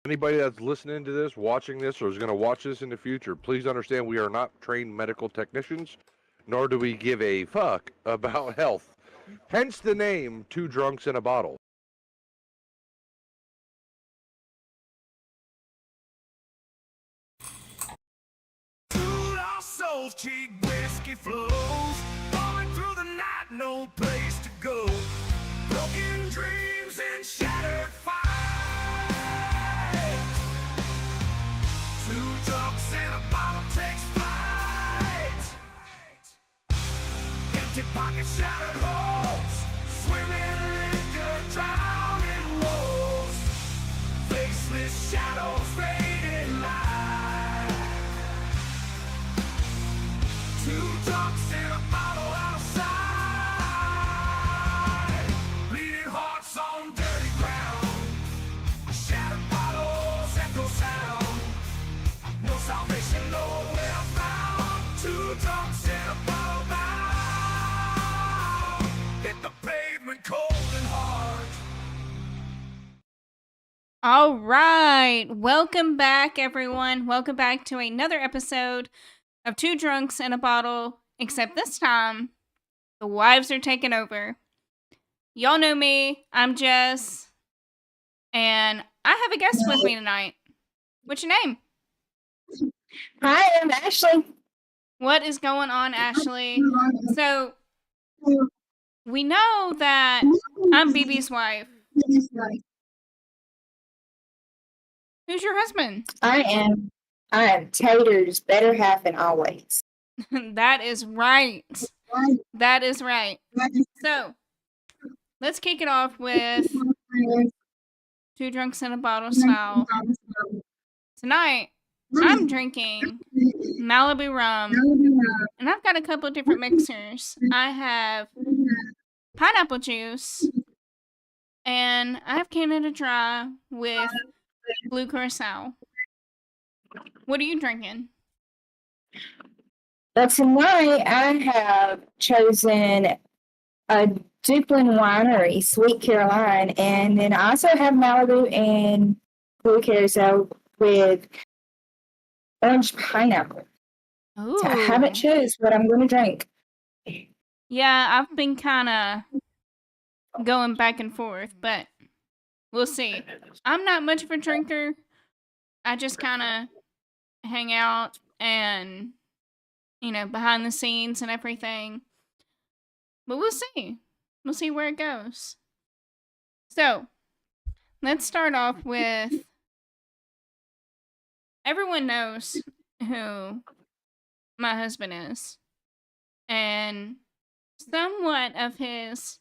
Anybody that's listening to this, watching this, or is going to watch this in the future, please understand we are not trained medical technicians, nor do we give a fuck about health. Hence the name Two Drunks in a Bottle. Cheap whiskey flows, falling through the night, no place to go. Broken dreams and shattered fights. Two drunks and a bottle takes flight. Empty pockets, shattered holes, swimming liquor, drowning woes. Faceless shadows, fading light. Two drunks in a bottle outside, bleeding hearts on dirty ground, shattered bottles echo sound, no salvation nowhere found. Two drunks in a bottle bound, hit the pavement cold and hard. All right, welcome back, everyone. Welcome back to another episode of Two Drunks and a Bottle, except this time, the wives are taking over. Y'all know me, I'm Jess, and I have a guest with me tonight. What's your name? Hi, I'm Ashley. What is going on, Ashley? So, we know that I'm BB's wife. Who's your husband? I am Tater's better half and always. That is right. That is right. So, let's kick it off with Two Drunks in a Bottle style. Tonight, I'm drinking Malibu rum, and I've got a couple different mixers. I have pineapple juice, and I have Canada Dry with blue curacao. What are you drinking? But tonight I have chosen a Duplin Winery, Sweet Caroline, and then I also have Malibu and blue curacao with orange pineapple. Ooh. So I haven't chose what I'm going to drink. Yeah, I've been kind of going back and forth, but we'll see. I'm not much of a drinker. I just kind of hang out and, behind the scenes and everything. But we'll see. We'll see where it goes. So, let's start off with, everyone knows who my husband is. And somewhat of his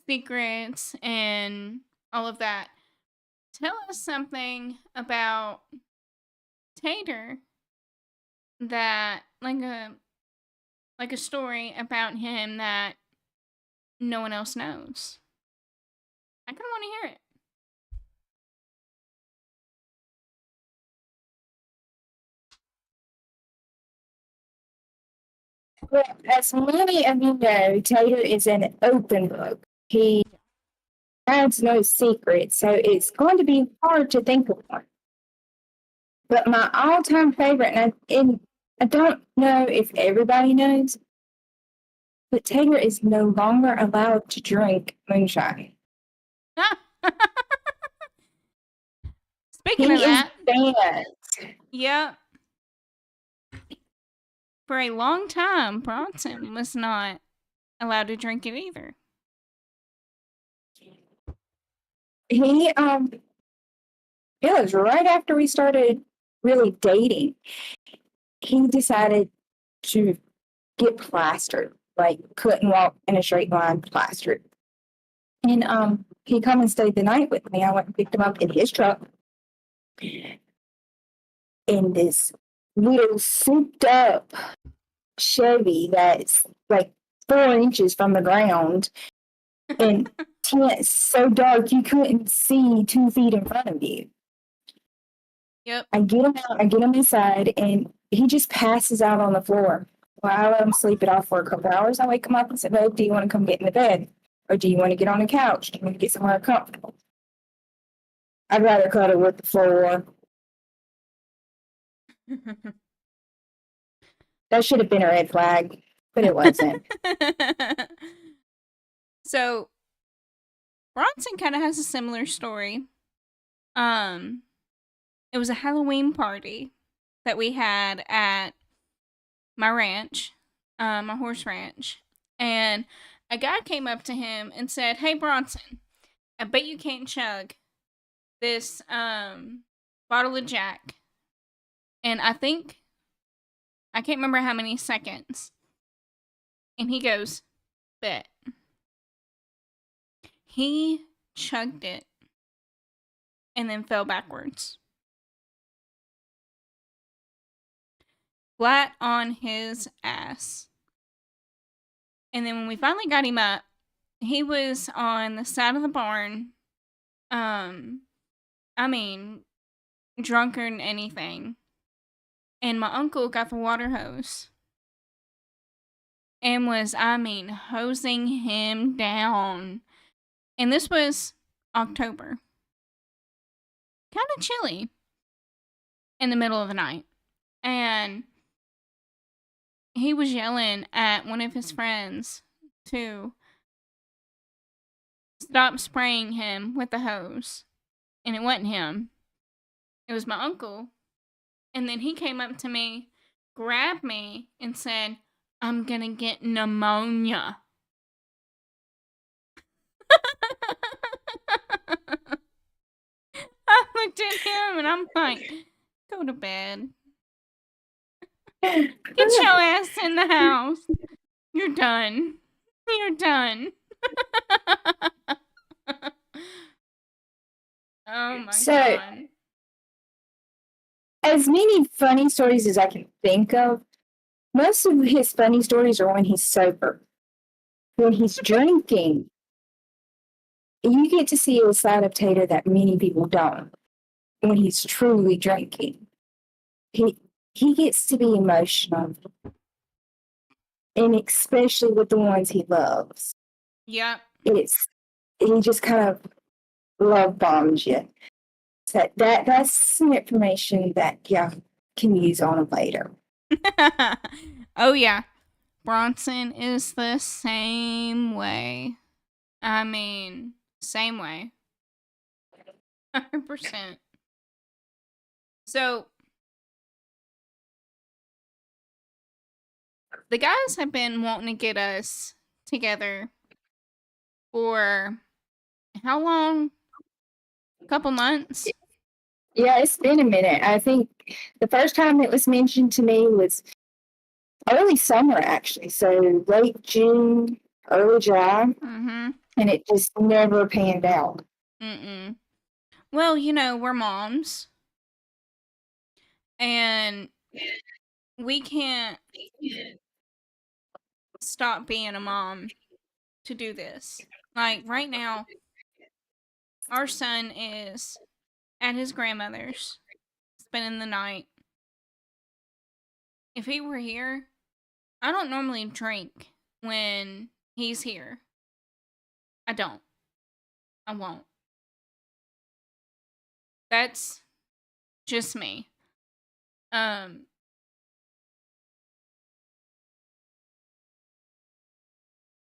secrets and all of that. Tell us something about Tater that like a story about him that no one else knows. I kind of want to hear it. Well, as many of you know, Tater is an open book. He has no secrets, so it's going to be hard to think of one. But my all-time favorite, and I don't know if everybody knows, but Tater is no longer allowed to drink moonshine. Speaking of that, banned. Yep. For a long time, Bronson was not allowed to drink it either. It was right after we started really dating. He decided to get plastered, like couldn't walk in a straight line, plastered. And he come and stayed the night with me. I went and picked him up in his truck in this little souped up Chevy that's like 4 inches from the ground and tent so dark you couldn't see 2 feet in front of you. Yep. I get him out, I get him inside, and he just passes out on the floor. Well, I let him sleep it off for a couple hours. I wake him up and say, "Babe, do you want to come get in the bed? Or do you want to get on the couch? Do you want to get somewhere comfortable?" I'd rather cuddle with the floor. That should have been a red flag, but it wasn't. So Bronson kind of has a similar story. It was a Halloween party that we had at my ranch, my horse ranch, and a guy came up to him and said, "Hey Bronson, I bet you can't chug this bottle of Jack." And I can't remember how many seconds. And he goes, "Bet." He chugged it and then fell backwards. Flat on his ass. And then when we finally got him up, he was on the side of the barn. Drunker than anything. And my uncle got the water hose. And was, hosing him down. And this was October. Kind of chilly. In the middle of the night. And he was yelling at one of his friends to stop spraying him with the hose. And it wasn't him. It was my uncle. And then he came up to me, grabbed me, and said, "I'm gonna get pneumonia." I looked at him and I'm like, "Go to bed. Get your ass in the house. You're done. You're done." Oh my God. As many funny stories as I can think of, most of his funny stories are when he's sober. When he's drinking, you get to see a side of Tater that many people don't. When he's truly drinking, he gets to be emotional, and especially with the ones he loves. Yep. He just kind of love bombs you. So that's some information that can use on him later. Oh yeah, Bronson is the same way. Same way. 100%. So the guys have been wanting to get us together for how long? A couple months? Yeah, it's been a minute. I think the first time it was mentioned to me was early summer, actually. So late June, early July. Mm-hmm. And it just never panned out. Mm-mm. Well, we're moms. And we can't stop being a mom to do this. Like, right now, our son is at his grandmother's, spending the night. If he were here, I don't normally drink when he's here. I don't. I won't. That's just me.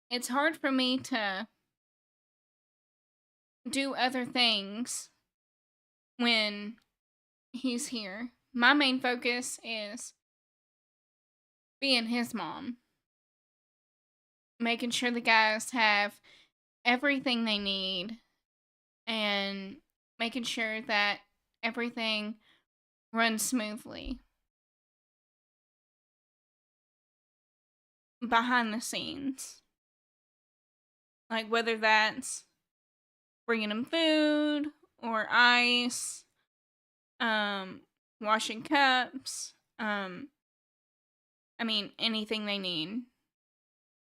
It's hard for me to do other things when he's here. My main focus is being his mom. Making sure the guys have everything they need and making sure that everything runs smoothly behind the scenes. Like, whether that's bringing them food or ice, washing cups, anything they need.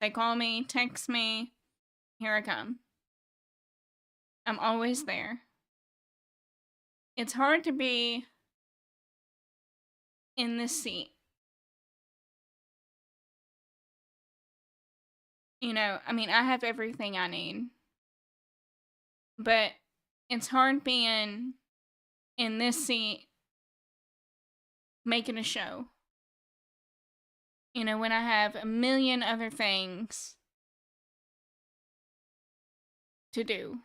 They call me, text me, here I come. I'm always there. It's hard to be in this seat. I have everything I need. But it's hard being in this seat making a show. You know, when I have a million other things to do,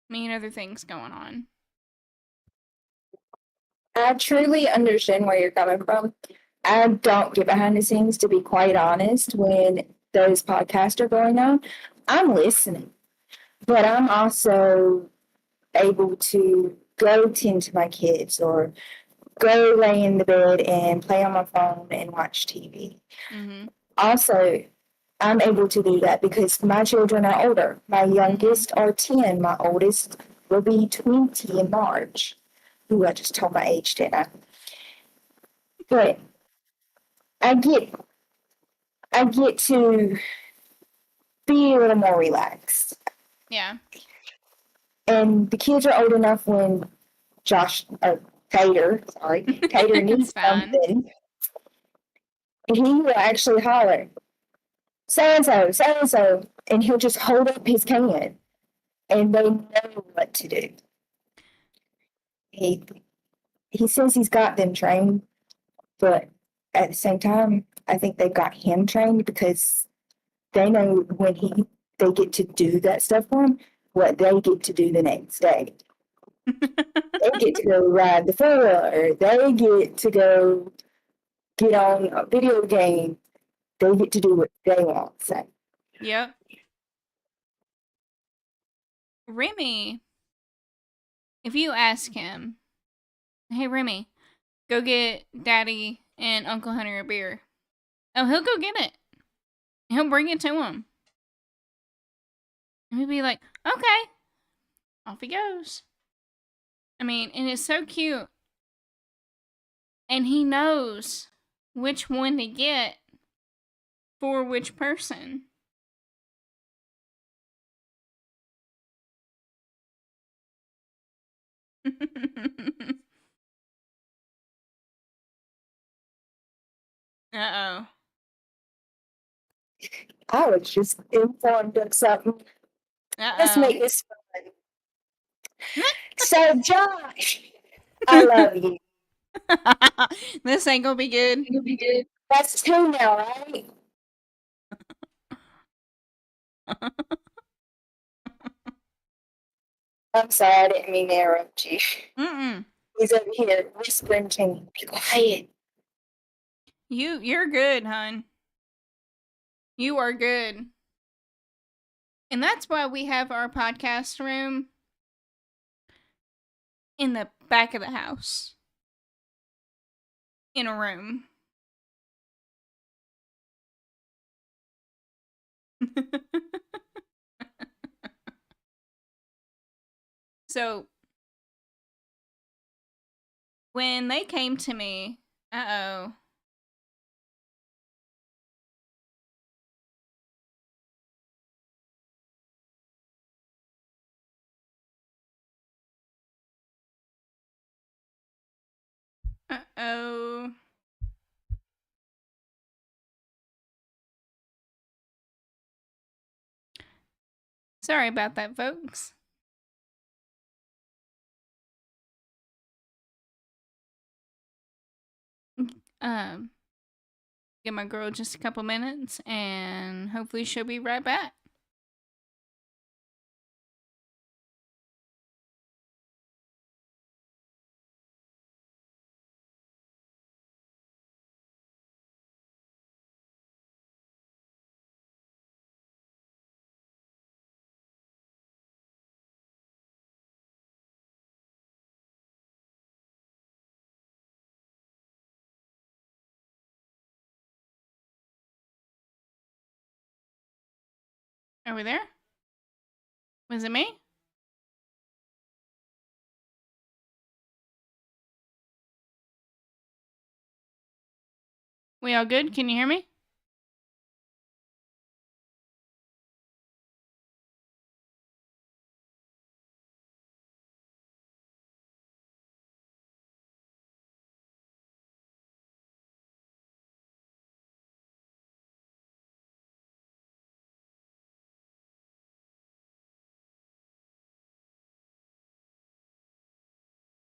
a million other things going on. I truly understand where you're coming from. I don't get behind the scenes, to be quite honest, when those podcasts are going on. I'm listening, but I'm also able to go tend to my kids or go lay in the bed and play on my phone and watch TV. Mm-hmm. Also, I'm able to do that because my children are older. My youngest are 10. My oldest will be 20 in March. Ooh, I just told my age, didn't I? But I get to be a little more relaxed. Yeah. And the kids are old enough when Tater needs fine. something. And he will actually holler, so, and he'll just hold up his can, and they know what to do. He says he's got them trained, but at the same time, I think they've got him trained because they know when they get to do that stuff for him, what they get to do the next day. They get to go ride the 4-wheeler. They get to go get on a video game. They get to do what they want. So Yep. Remy, if you ask him, hey Remy, go get Daddy and Uncle Hunter a beer. Oh, he'll go get it. He'll bring it to him. And he'll be like, okay. Off he goes. I mean, and it's so cute. And he knows which one to get for which person. Uh-oh. I was just informed of something. Let's Uh-oh. make this fun. So, Josh, I love you. This ain't gonna be good. That's 2 now, right? I'm sorry, I didn't mean to interrupt you. Mm-mm. He's over here whispering to me, be quiet. You're good, hun. You are good. And that's why we have our podcast room in the back of the house. In a room. So, when they came to me, uh-oh. Uh-oh. Sorry about that, folks. Give my girl just a couple minutes, and hopefully she'll be right back. Are we there? Was it me? We all good? Can you hear me?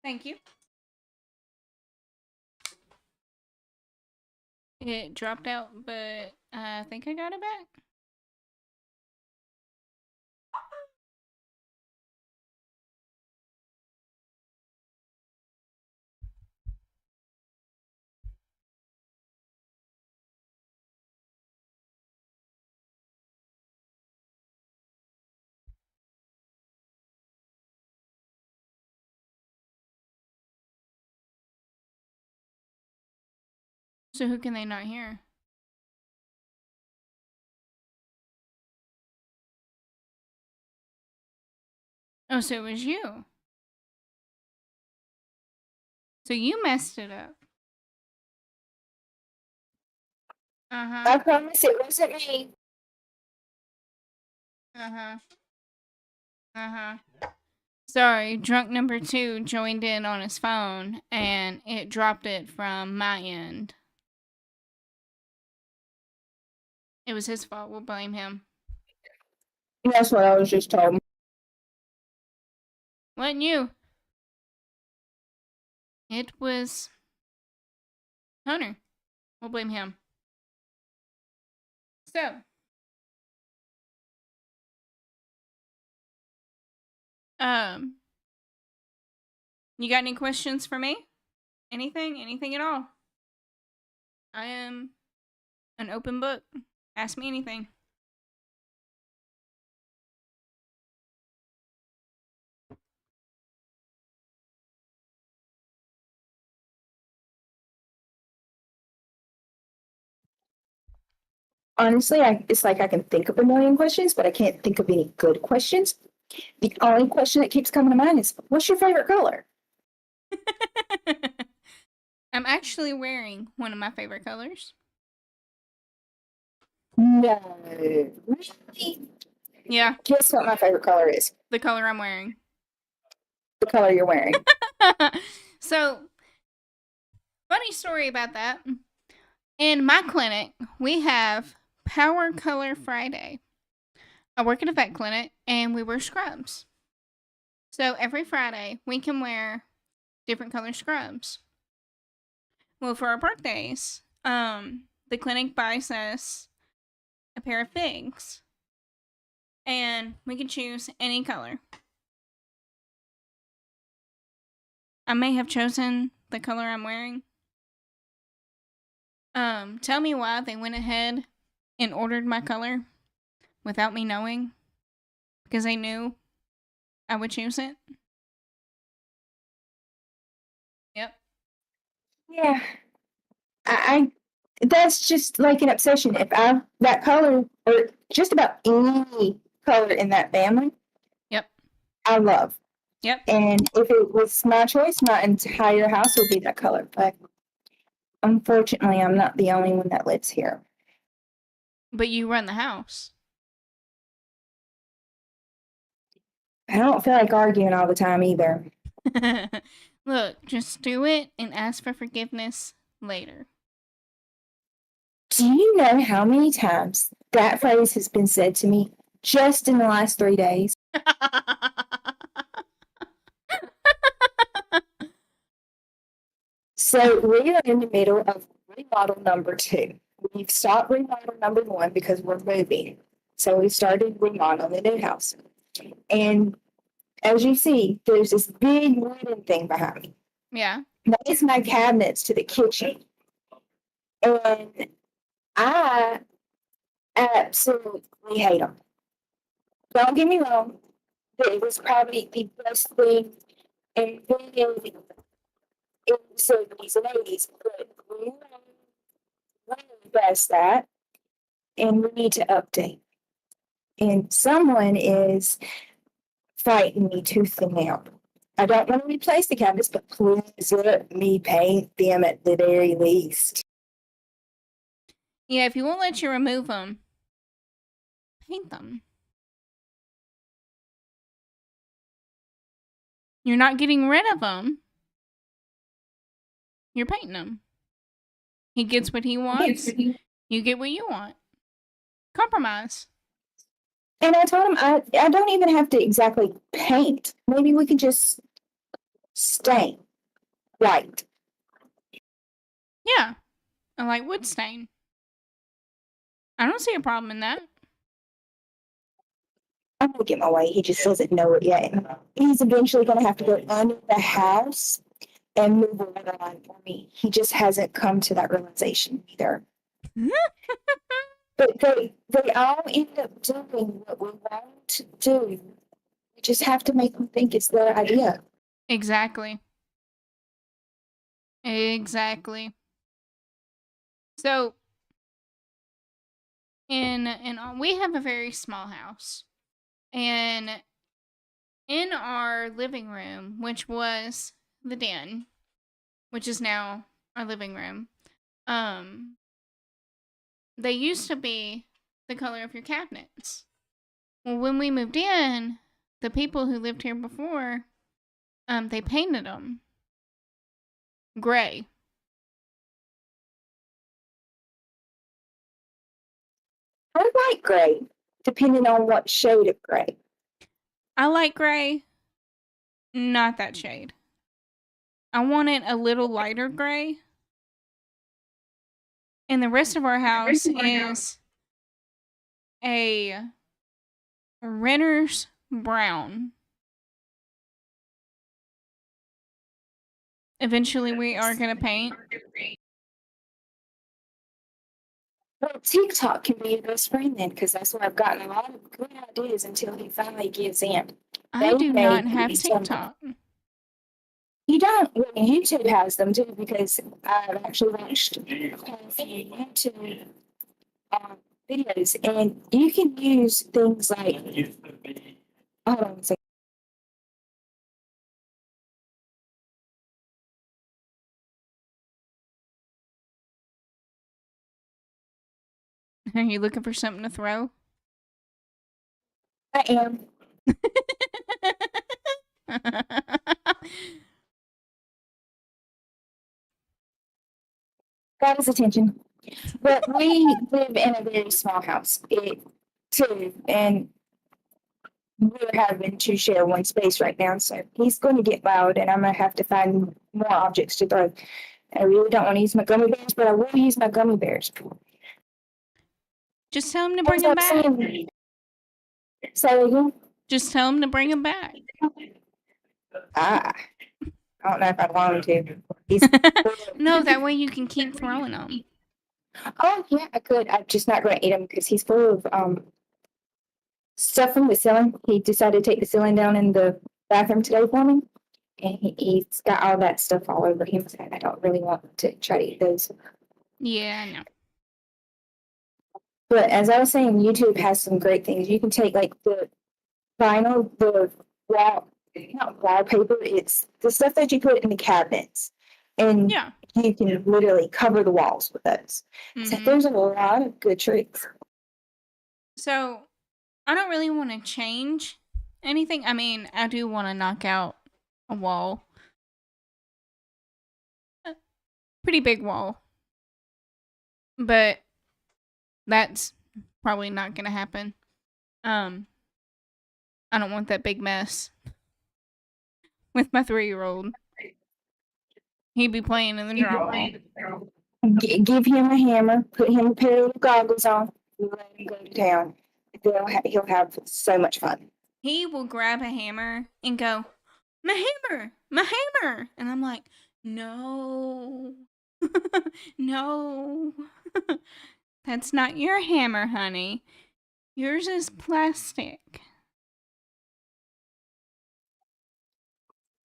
Thank you. It dropped out, but I think I got it back. So who can they not hear? Oh, so it was you. So you messed it up. Uh-huh. I promise it wasn't me. Uh-huh. Uh-huh. Sorry, drunk number 2 joined in on his phone and it dropped it from my end. It was his fault. We'll blame him. That's what I was just told. Wasn't you? It was Hunter. We'll blame him. So, you got any questions for me? Anything at all? I am an open book. Ask me anything. Honestly, it's like I can think of a million questions, but I can't think of any good questions. The only question that keeps coming to mind is, what's your favorite color? I'm actually wearing one of my favorite colors. No. Really? Yeah, Guess what my favorite color is? the color I'm wearing. The color you're wearing. So, funny story about that. In my clinic, we have Power Color Friday. I work at a vet clinic and we wear scrubs. So every Friday, we can wear different color scrubs. Well, for our birthdays, the clinic buys us a pair of figs. And we can choose any color. I may have chosen the color I'm wearing. Tell me why they went ahead and ordered my color without me knowing. Because they knew I would choose it. Yep. Yeah. I that's just like an obsession. If that color or just about any color in that family, Yep. I love. Yep. And if it was my choice, my entire house would be that color. But unfortunately, I'm not the only one that lives here. But you run the house. I don't feel like arguing all the time either. Look, just do it and ask for forgiveness later. Do you know how many times that phrase has been said to me just in the last 3 days? So we are in the middle of remodel number 2. We've stopped remodel number 1 because we're moving. So we started remodeling the new house. And as you see, there's this big wooden thing behind me. Yeah. That is my cabinets to the kitchen. And I absolutely hate them. Don't get me wrong, it was probably the best thing invented in the 70s and 80s, but we past that, and we need to update. And someone is fighting me tooth and nail. I don't want to replace the cabinets, but please let me paint them at the very least. Yeah, if you won't let you remove them, paint them. You're not getting rid of them. You're painting them. He gets what he wants. You get what you want. Compromise. And I told him I don't even have to exactly paint. Maybe we could just stain, white. Yeah, I like wood stain. I don't see a problem in that. I'm gonna get my way. He just doesn't know it yet. He's eventually gonna have to go under the house and move a water line for me. He just hasn't come to that realization either. But they all end up doing what we want to do. We just have to make them think it's their idea. Exactly. Exactly. So, we have a very small house, and in our living room, which was the den, which is now our living room, they used to be the color of your cabinets. Well, when we moved in, the people who lived here before, they painted them gray. I like gray, depending on what shade of gray. I like gray, not that shade. I want it a little lighter gray. And the rest of our house is a renter's brown. Eventually, we are going to paint. Well, TikTok can be your best friend then, because that's where I've gotten a lot of good ideas until he finally gives in. I They do may not have be some- TikTok. You don't. Well, YouTube has them too, because I've actually watched a few YouTube videos, and you can use things like. Hold on a second. Are you looking for something to throw? I am. Got his attention. But we live in a very small house, too, and we're having to share one space right now. So he's going to get loud, and I'm going to have to find more objects to throw. I really don't want to use my gummy bears, but I will use my gummy bears. Just tell him to bring him back. So again, Just tell him to bring him back. I don't know if I'd want him to. He's No, that way you can keep throwing them. Oh yeah, I could. I'm just not going to eat him because he's full of stuff from the ceiling. He decided to take the ceiling down in the bathroom today for me, and he's got all that stuff all over him. So I don't really want to try to eat those. Yeah, I know. But as I was saying, YouTube has some great things. You can take like the vinyl, the wall, not wallpaper. It's the stuff that you put in the cabinets, and Yeah. you can literally cover the walls with those. So Mhm. there's a lot of good tricks. So, I don't really want to change anything. I mean, I do want to knock out a wall. A pretty big wall. But that's probably not going to happen. I don't want that big mess with my 3-year-old. He'd be playing in the drywall. Give him a hammer, put him a pair of goggles on, and let him go to town. He'll have so much fun. He will grab a hammer and go, "My hammer! My hammer!" And I'm like, "No. No. That's not your hammer, honey. Yours is plastic."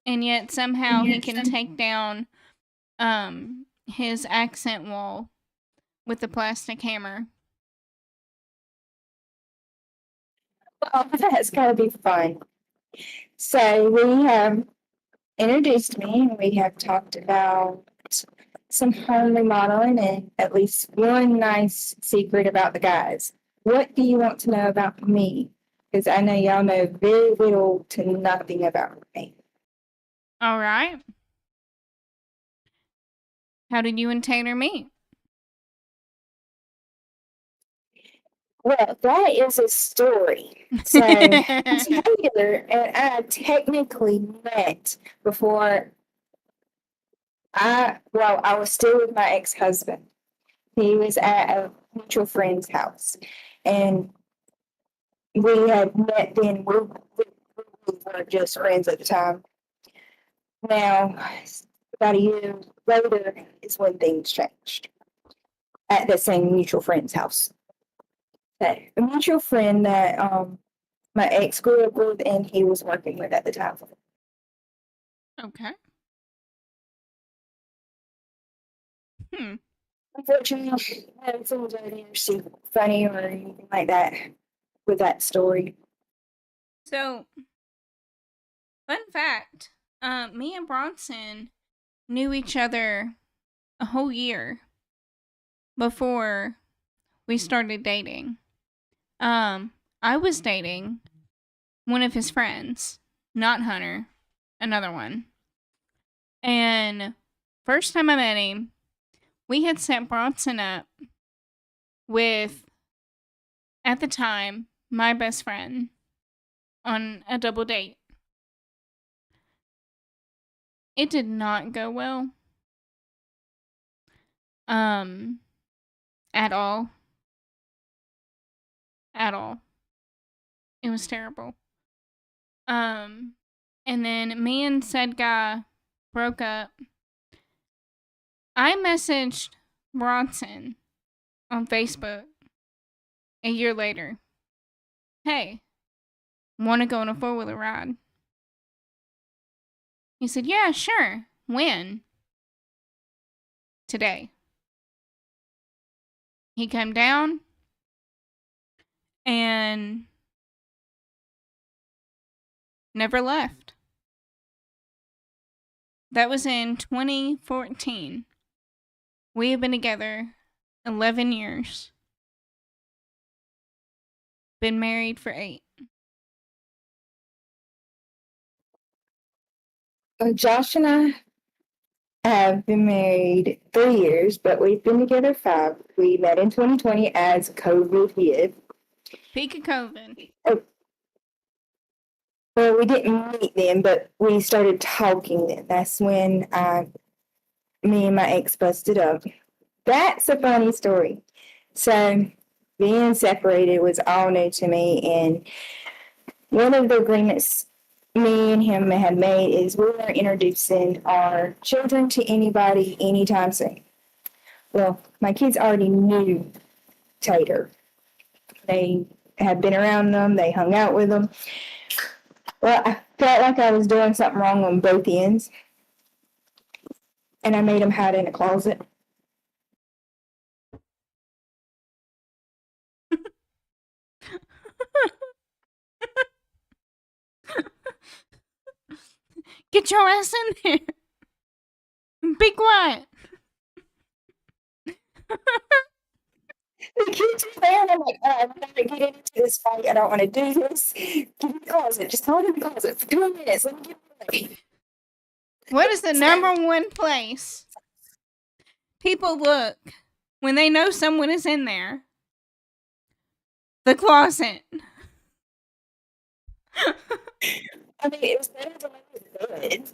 And yet somehow he can take down his accent wall with the plastic hammer. Oh, that's gotta be fun. So we have introduced me and we have talked about some home remodeling and at least one nice secret about the guys. What do you want to know about me? Because I know y'all know very little to nothing about me. All right. How did you and Taylor meet? Well, that is a story. So Taylor and I technically met before I was still with my ex-husband. He was at a mutual friend's house, and we had met then. We were just friends at the time. Now, about a year later is when things changed at the same mutual friend's house. That a mutual friend that my ex grew up with and he was working with at the time. Okay. Unfortunately, I don't feel funny or anything like that with that story. So, fun fact, me and Bronson knew each other a whole year before we started dating. I was dating one of his friends, not Hunter, another one. And first time I met him, we had set Bronson up with, at the time, my best friend on a double date. It did not go well. At all. At all. It was terrible. And then me and said guy broke up. I messaged Bronson on Facebook a year later. Hey, want to go on a 4-wheeler ride? He said, yeah, sure. When? Today. He came down and never left. That was in 2014. We have been together 11 years. Been married for 8. Josh and I have been married 3 years, but we've been together 5. We met in 2020 as COVID hit. Peak of COVID. Well, we didn't meet then, but we started talking then. That's when me and my ex busted up. That's a funny story. So being separated was all new to me, and one of the agreements me and him had made is we weren't introducing our children to anybody anytime soon. Well, my kids already knew Tater. They had been around them, they hung out with them. Well, I felt like I was doing something wrong on both ends, and I made them hide in a closet. Get your ass in there. Be quiet. The kids are there, and I'm like, I'm not gonna get into this fight. I don't want to do this. Get in the closet. Just hold in the closet for 2 minutes. Let me get ready. What is the number one place people look when they know someone is in there? The closet. I mean, it was better than I was good.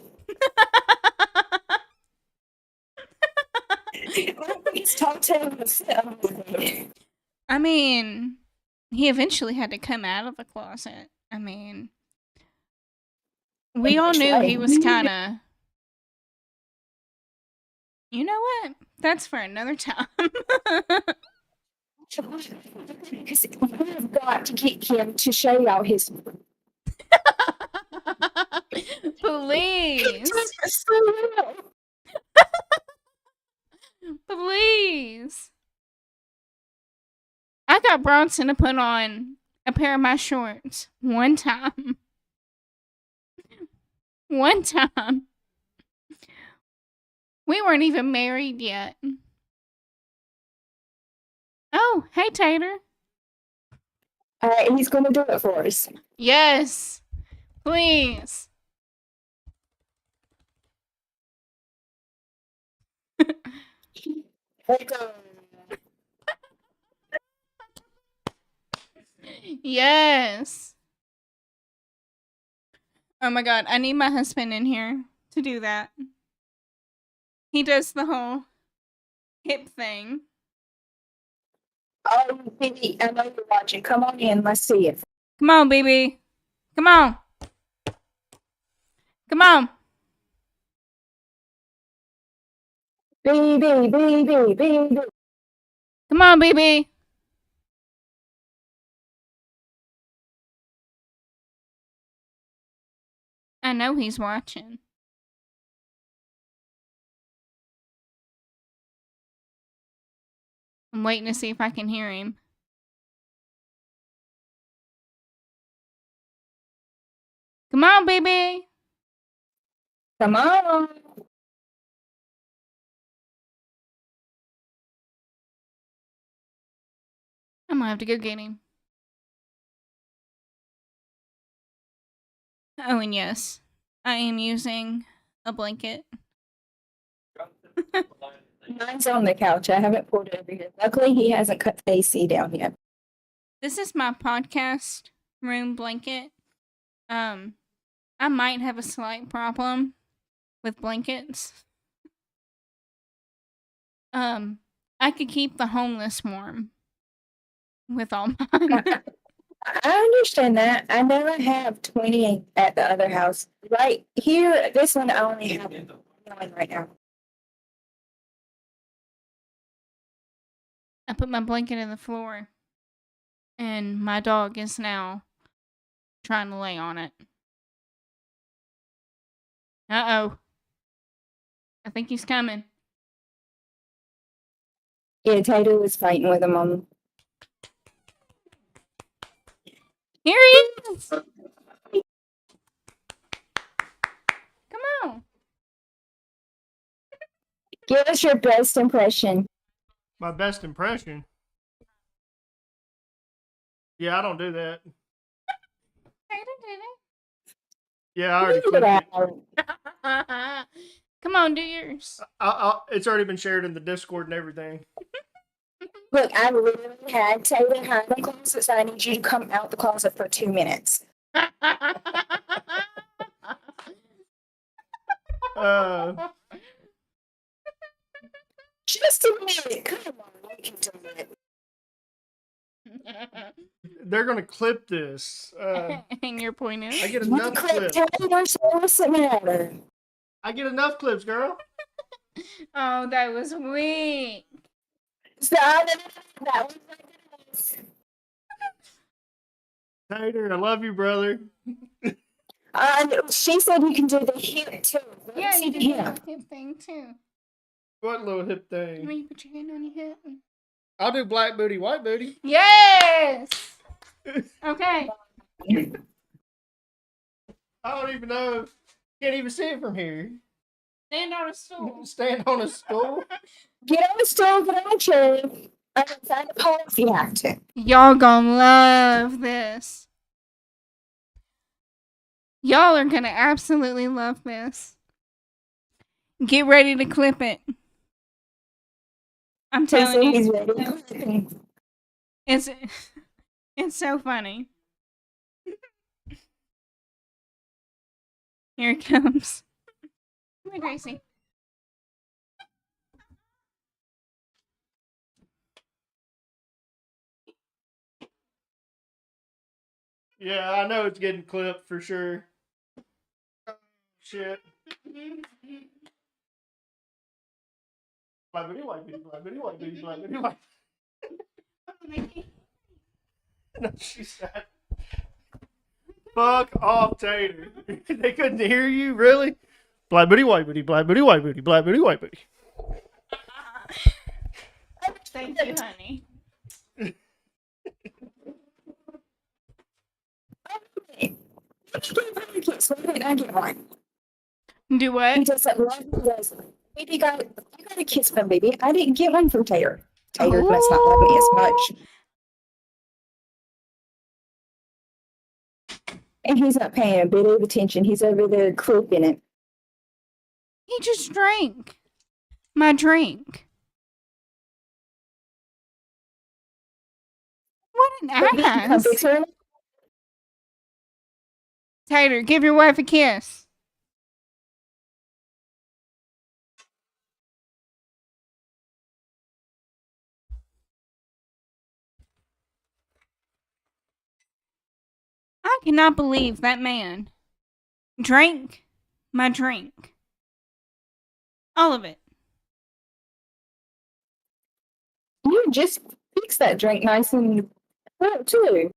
It's top 10 of I mean, he eventually had to come out of the closet. I mean, we all knew he was kind of. You know what? That's for another time. Because we've got to get him to show y'all his. Please. Please. I got Bronson to put on a pair of my shorts one time. One time. We weren't even married yet. Oh, hey, Tater. All right, he's going to do it for us. Yes. Please. Yes. Oh my god, I need my husband in here to do that. He does the whole hip thing. Oh, baby, I know you're watching. Come on in. Let's see it. Come on, baby. Come on. Come on. Baby, baby, baby. Come on, baby. I know he's watching. I'm waiting to see if I can hear him. Come on, baby. Come on. I'm gonna have to go get him. Oh, and yes, I am using a blanket. Mine's on the couch. I haven't pulled it over here. Luckily, he hasn't cut the AC down yet. This is my podcast room blanket. I might have a slight problem with blankets. I could keep the homeless warm with all mine. I understand that. I know I have 20 at the other house. Right here, this one I only have one right now. I put my blanket in the floor, and my dog is now trying to lay on it. Uh-oh. I think he's coming. Yeah, Tato was fighting with him on. Here he is! Come on! Give us your best impression. My best impression? Yeah, I don't do that. Tato did Yeah, I already Look clipped at it. that. Come on, do yours. It's already been shared in the Discord and everything. Look, I literally had Tato hide in the closet, so I need you to come out the closet for 2 minutes. Just a minute. Come on, you can do it. They're gonna clip this. And your point is? I get You enough clip clips. Tato, so what's the matter? I get enough clips, girl. Oh, that was weak. So, that was my goodness. Tater, I love you, brother. She said you can do the hip too. Yeah, Let's you see did the the hip. hip thing too. What little hip When thing? you put your hand on your hip. I'll do black booty, white booty. Yes! Okay. I don't even know. Can't even see it from here. Stand on a stool. Stand on a stool. Get on the stove, get on a chair. I can find a pole if you have to. Y'all gonna love this. Y'all are gonna absolutely love this. Get ready to clip it. I'm telling you, He's ready. it's so funny. Here it comes. Come here, Gracie. Yeah, I know it's getting clipped for sure. Shit. Black booty, white booty, black booty, white booty, black booty, white. No, she said. Fuck off, Tater. They couldn't hear you, really? Black booty, white booty, black booty, white booty, black booty, white booty. Thank you, honey. So why didn't I get one? Do He what? doesn't love me. Does baby got you got a kiss from baby. I didn't get one from Tater. Tater must not love me as much. And he's not paying a bit of attention. He's over there clipping it. He just drank my drink. What didn't Come ask. fix her. Tater, give your wife a kiss. I cannot believe that man drank my drink. All of it. You just fix that drink nice and well, too.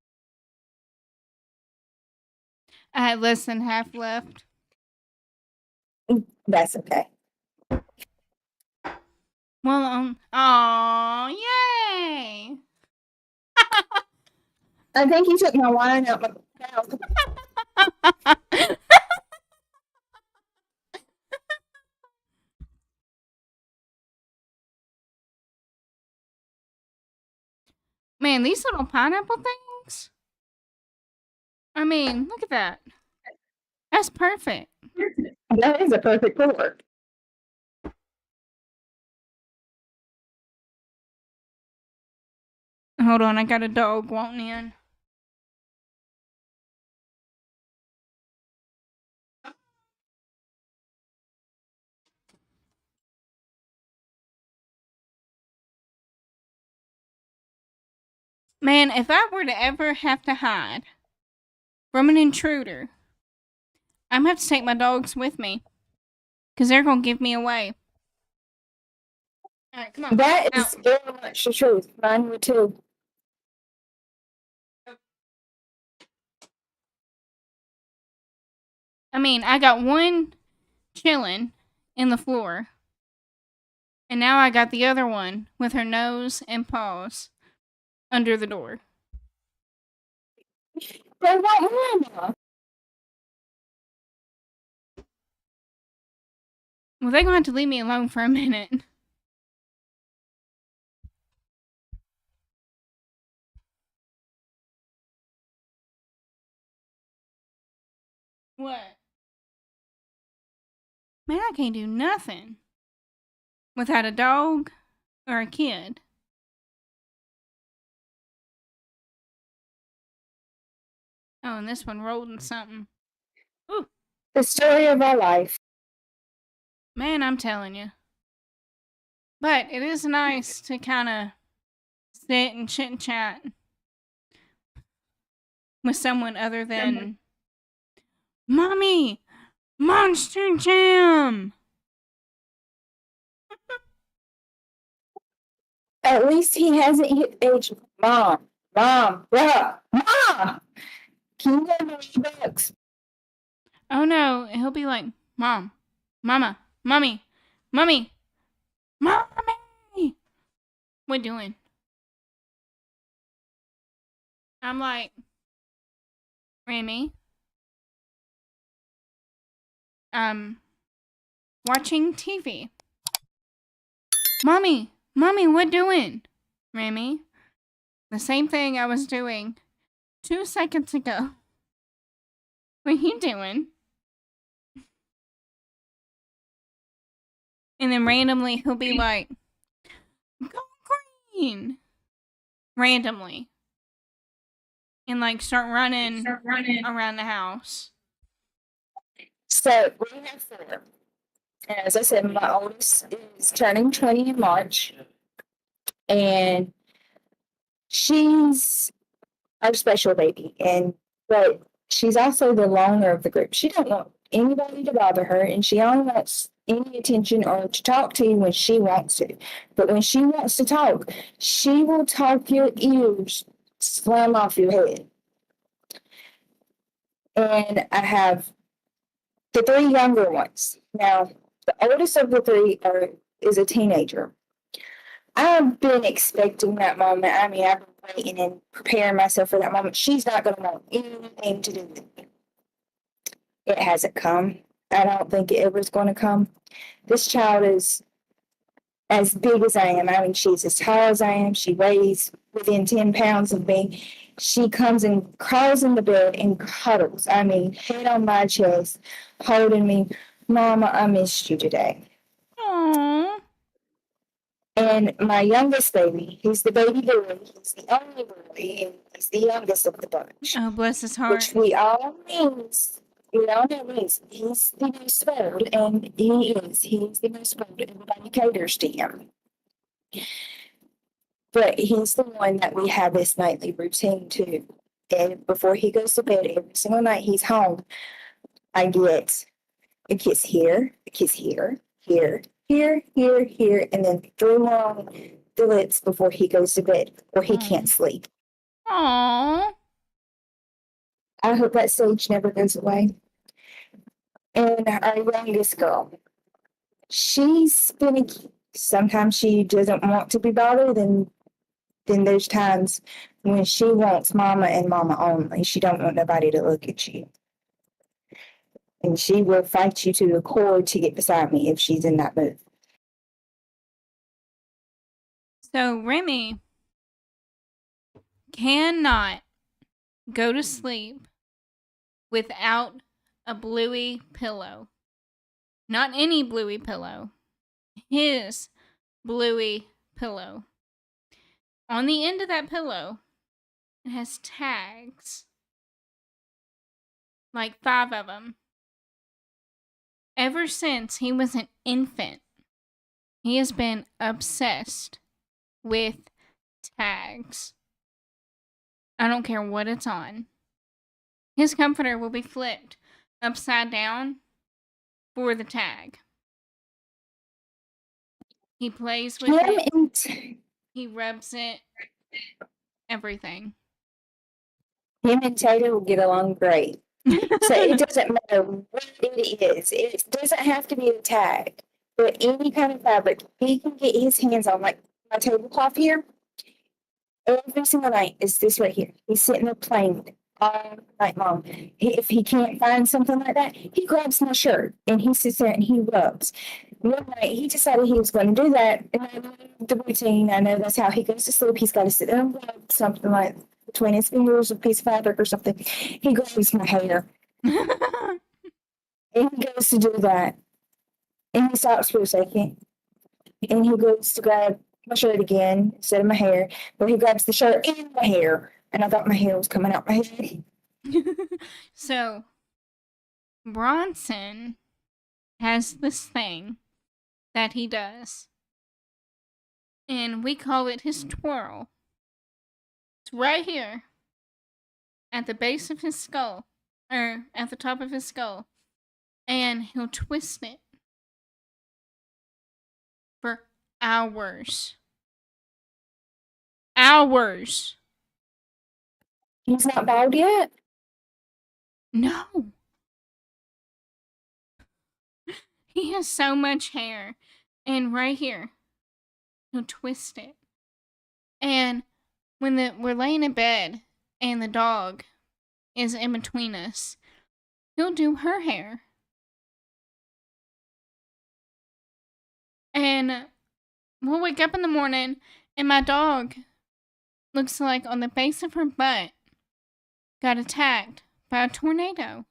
I had less than half left. That's okay. Well, oh, yay! I think you took my wine out my mouth. Man, these little pineapple things. I mean, look at that. That's perfect. That is a perfect pour. Hold on, I got a dog wanting in. Man, if I were to ever have to hide from an intruder, I'm gonna have to take my dogs with me. Because they're gonna give me away. Alright, come on. That out. is very much the truth. Mine would too. I mean, I got one chilling in the floor. And now I got the other one with her nose and paws under the door. They want mama. Well, they're gonna have to leave me alone for a minute. What? Man, I can't do nothing without a dog or a kid. Oh, and this one rolled in something. Ooh, The story of our life. man, I'm telling you. But it is nice to kind of sit and chit and chat with someone other than Mommy, Monster Jam. At least he hasn't hit age. Mom, bruh, mom. Can you go to the books? Oh no, he'll be like, Mom, Mama, Mommy, Mommy, Mommy. What doing? I'm like, Remy, watching TV. Mommy, what doing? Remy, the same thing I was doing 2 seconds ago. What you doing? And then randomly he'll be like, go green. Randomly. And like start running around the house. So we have 4. And as I said, my oldest is turning 20 in March. And she's our special baby. But she's also the loner of the group. She don't want anybody to bother her, and she only wants any attention or to talk to you when she wants to. But when she wants to talk, she will talk your ears, slam off your head. And I have the 3 younger ones. Now, the oldest of the 3 is a teenager. I've been expecting that moment. I mean, I've been waiting and preparing myself for that moment. She's not going to want anything to do with me. It hasn't come. I don't think it ever is going to come. This child is as big as I am. I mean, she's as tall as I am. She weighs within 10 pounds of me. She comes and crawls in the bed and cuddles. I mean, head on my chest, holding me. Mama, I missed you today. Aww. And my youngest baby, he's the baby boy. He's the only boy, and he's the youngest of the bunch. Oh, bless his heart. Which we all know he's the most spoiled, and he is. He's the most spoiled. Everybody caters to him. But he's the one that we have this nightly routine too. And before he goes to bed, every single night he's home, I get a kiss here, a kiss here, here, and then 3 more on the lips before he goes to bed, or he can't sleep. Aww. I hope that stage never goes away. And our youngest girl, she's finicky. Sometimes she doesn't want to be bothered, and then there's times when she wants mama and mama only. She don't want nobody to look at you. And she will fight you to the core to get beside me if she's in that mood. So Remy cannot go to sleep without a Bluey pillow. Not any Bluey pillow. His Bluey pillow. On the end of that pillow, it has tags. Like 5 of them. Ever since he was an infant, he has been obsessed with tags. I don't care what it's on. His comforter will be flipped upside down for the tag. He plays with it. He rubs it. Everything. Him and Tater will get along great. So it doesn't matter what it is. It doesn't have to be a tag, but any kind of fabric he can get his hands on, like my tablecloth here. Every single night is this right here. He's sitting there playing with it all night long. If he can't find something like that, he grabs my shirt and he sits there and he rubs. One night he decided he was going to do that, and I know the routine. I know that's how he goes to sleep. He's got to sit there and rub something like between his fingers, a piece of fabric or something. He grabs my hair. And he goes to do that. And he stops for a second. And he goes to grab my shirt again instead of my hair. But he grabs the shirt and my hair. And I thought my hair was coming out my head. So, Bronson has this thing that he does. And we call it his twirl. It's right here. At the base of his skull. Or at the top of his skull. And he'll twist it. For hours. Hours. He's not bald yet? No. He has so much hair. And right here, he'll twist it. And when we're laying in bed and the dog is in between us, he'll do her hair. And we'll wake up in the morning and my dog looks like on the base of her butt got attacked by a tornado.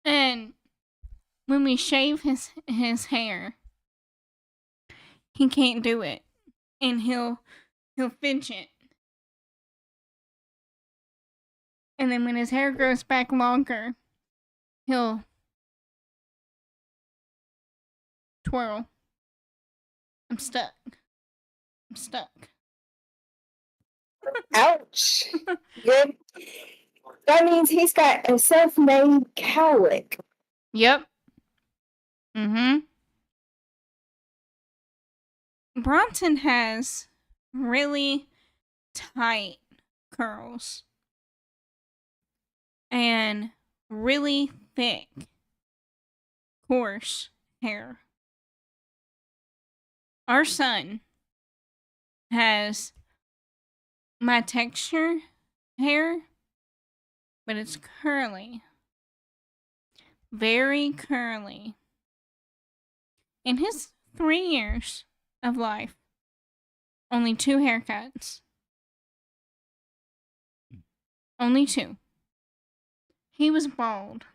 And when we shave his hair, he can't do it. And he'll fidget. And then when his hair grows back longer, he'll twirl. I'm stuck. Ouch. Good. That means he's got a self-made cowlick. Yep. Bronson has really tight curls. And really thick, coarse hair. Our son has my texture hair, but it's curly. Very curly. In his 3 years of life, only 2 haircuts. Only 2. He was bald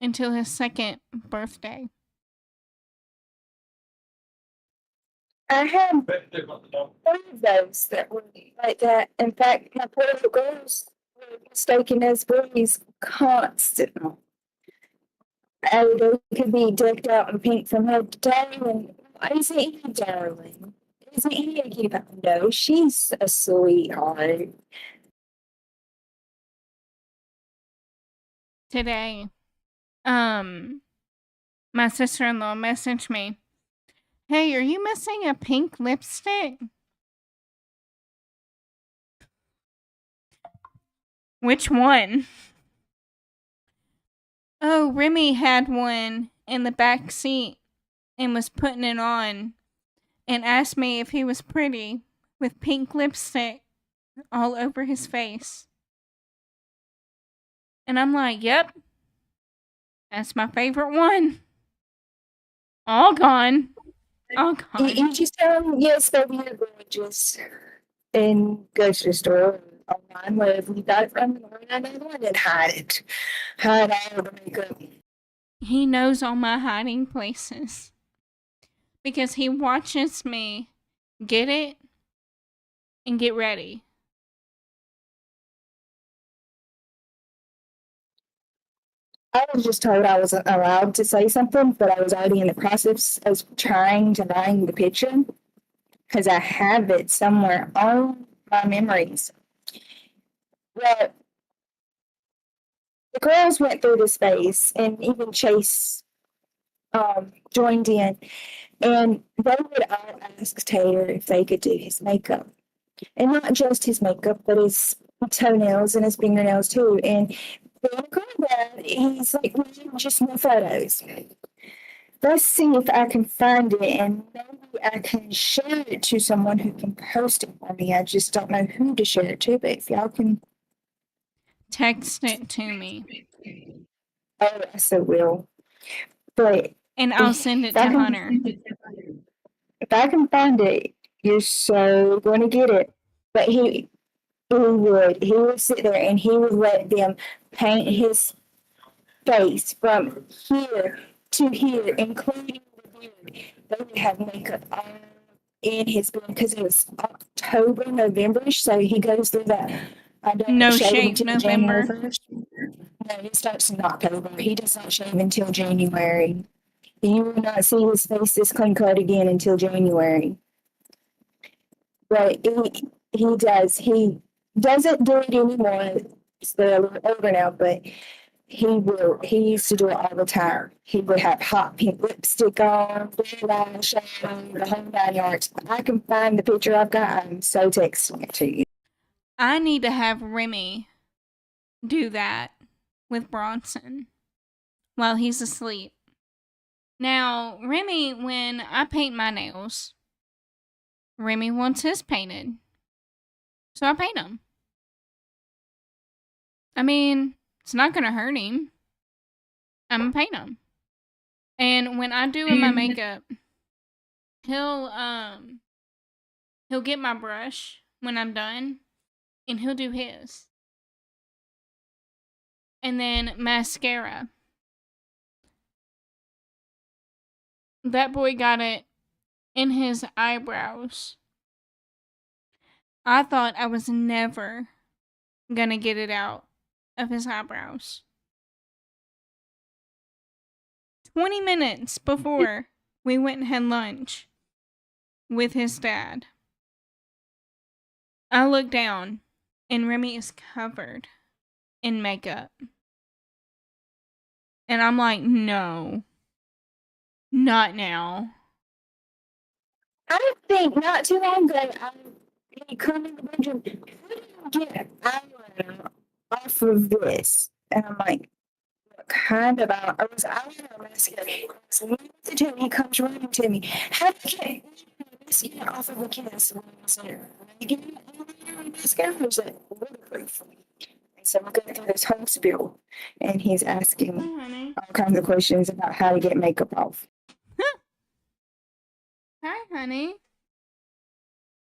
until his second birthday. I had three of those that were like that. In fact, my poor little girls were mistaken as boys constantly. Oh, they could be decked out in pink from head to toe, and isn't he darling? Isn't he a cute? No, she's a sweetheart. Today, my sister-in-law messaged me, "Hey, are you missing a pink lipstick?" Which one? Oh, Remy had one in the back seat and was putting it on and asked me if he was pretty with pink lipstick all over his face. And I'm like, yep, that's my favorite one. All gone. All gone. You just tell them, yes, baby, you're gorgeous. And go to the store online, wherever you got it from, and then hide it. Hide all the makeup. He knows all my hiding places because he watches me get it and get ready. I was just told I wasn't allowed to say something, but I was already in the process of trying to find the picture because I have it somewhere on my memories. Well, the girls went through the space, and even Chase joined in, and they would all ask Taylor if they could do his makeup, and not just his makeup, but his toenails and his fingernails too. And he's like, well, just no photos. Let's see if I can find it, and maybe I can share it to someone who can post it for me. I just don't know who to share it to, but if y'all can, Text it to me oh, I so will. But and I'll send it to Hunter. if I can find it, you're so going to get it. But he would sit there and he would let them paint his face from here to here, including the beard. They would have makeup all in his beard because it was October, November, so he goes through that. I don't No shave shave until November. January 1st. No, it starts in October. He does not shave until January. You will not see his face this clean cut again until January. But he does. He doesn't do it anymore. They're a little older now, but he will. He used to do it all the time. He would have hot pink lipstick on, blue eyeshadow, the whole 9 yards. I can find the picture I've got. I'm so texting it to you. I need to have Remy do that with Bronson while he's asleep. Now, Remy, when I paint my nails, Remy wants his painted. So I paint them. I mean, it's not going to hurt him. I'm going to paint them. And when I do my makeup, he'll get my brush when I'm done, and he'll do his. And then mascara. That boy got it in his eyebrows. I thought I was never gonna get it out of his eyebrows. 20 minutes before we went and had lunch with his dad, I looked down and Remy is covered in makeup. And I'm like, no, not now. I think not too long ago, he come in the bedroom. How do you get eyeliner off of this? And I'm like, what kind of eyeliner? It was eyeliner or mascara. So when he gets to me, he comes running to me. How do you get mascara off of a kiss when I was there? You get eyeliner and mascara, or is it waterproof? And so we're going through this whole spiel, and he's asking Hi, honey. all kinds of questions about how to get makeup off. Hi, honey.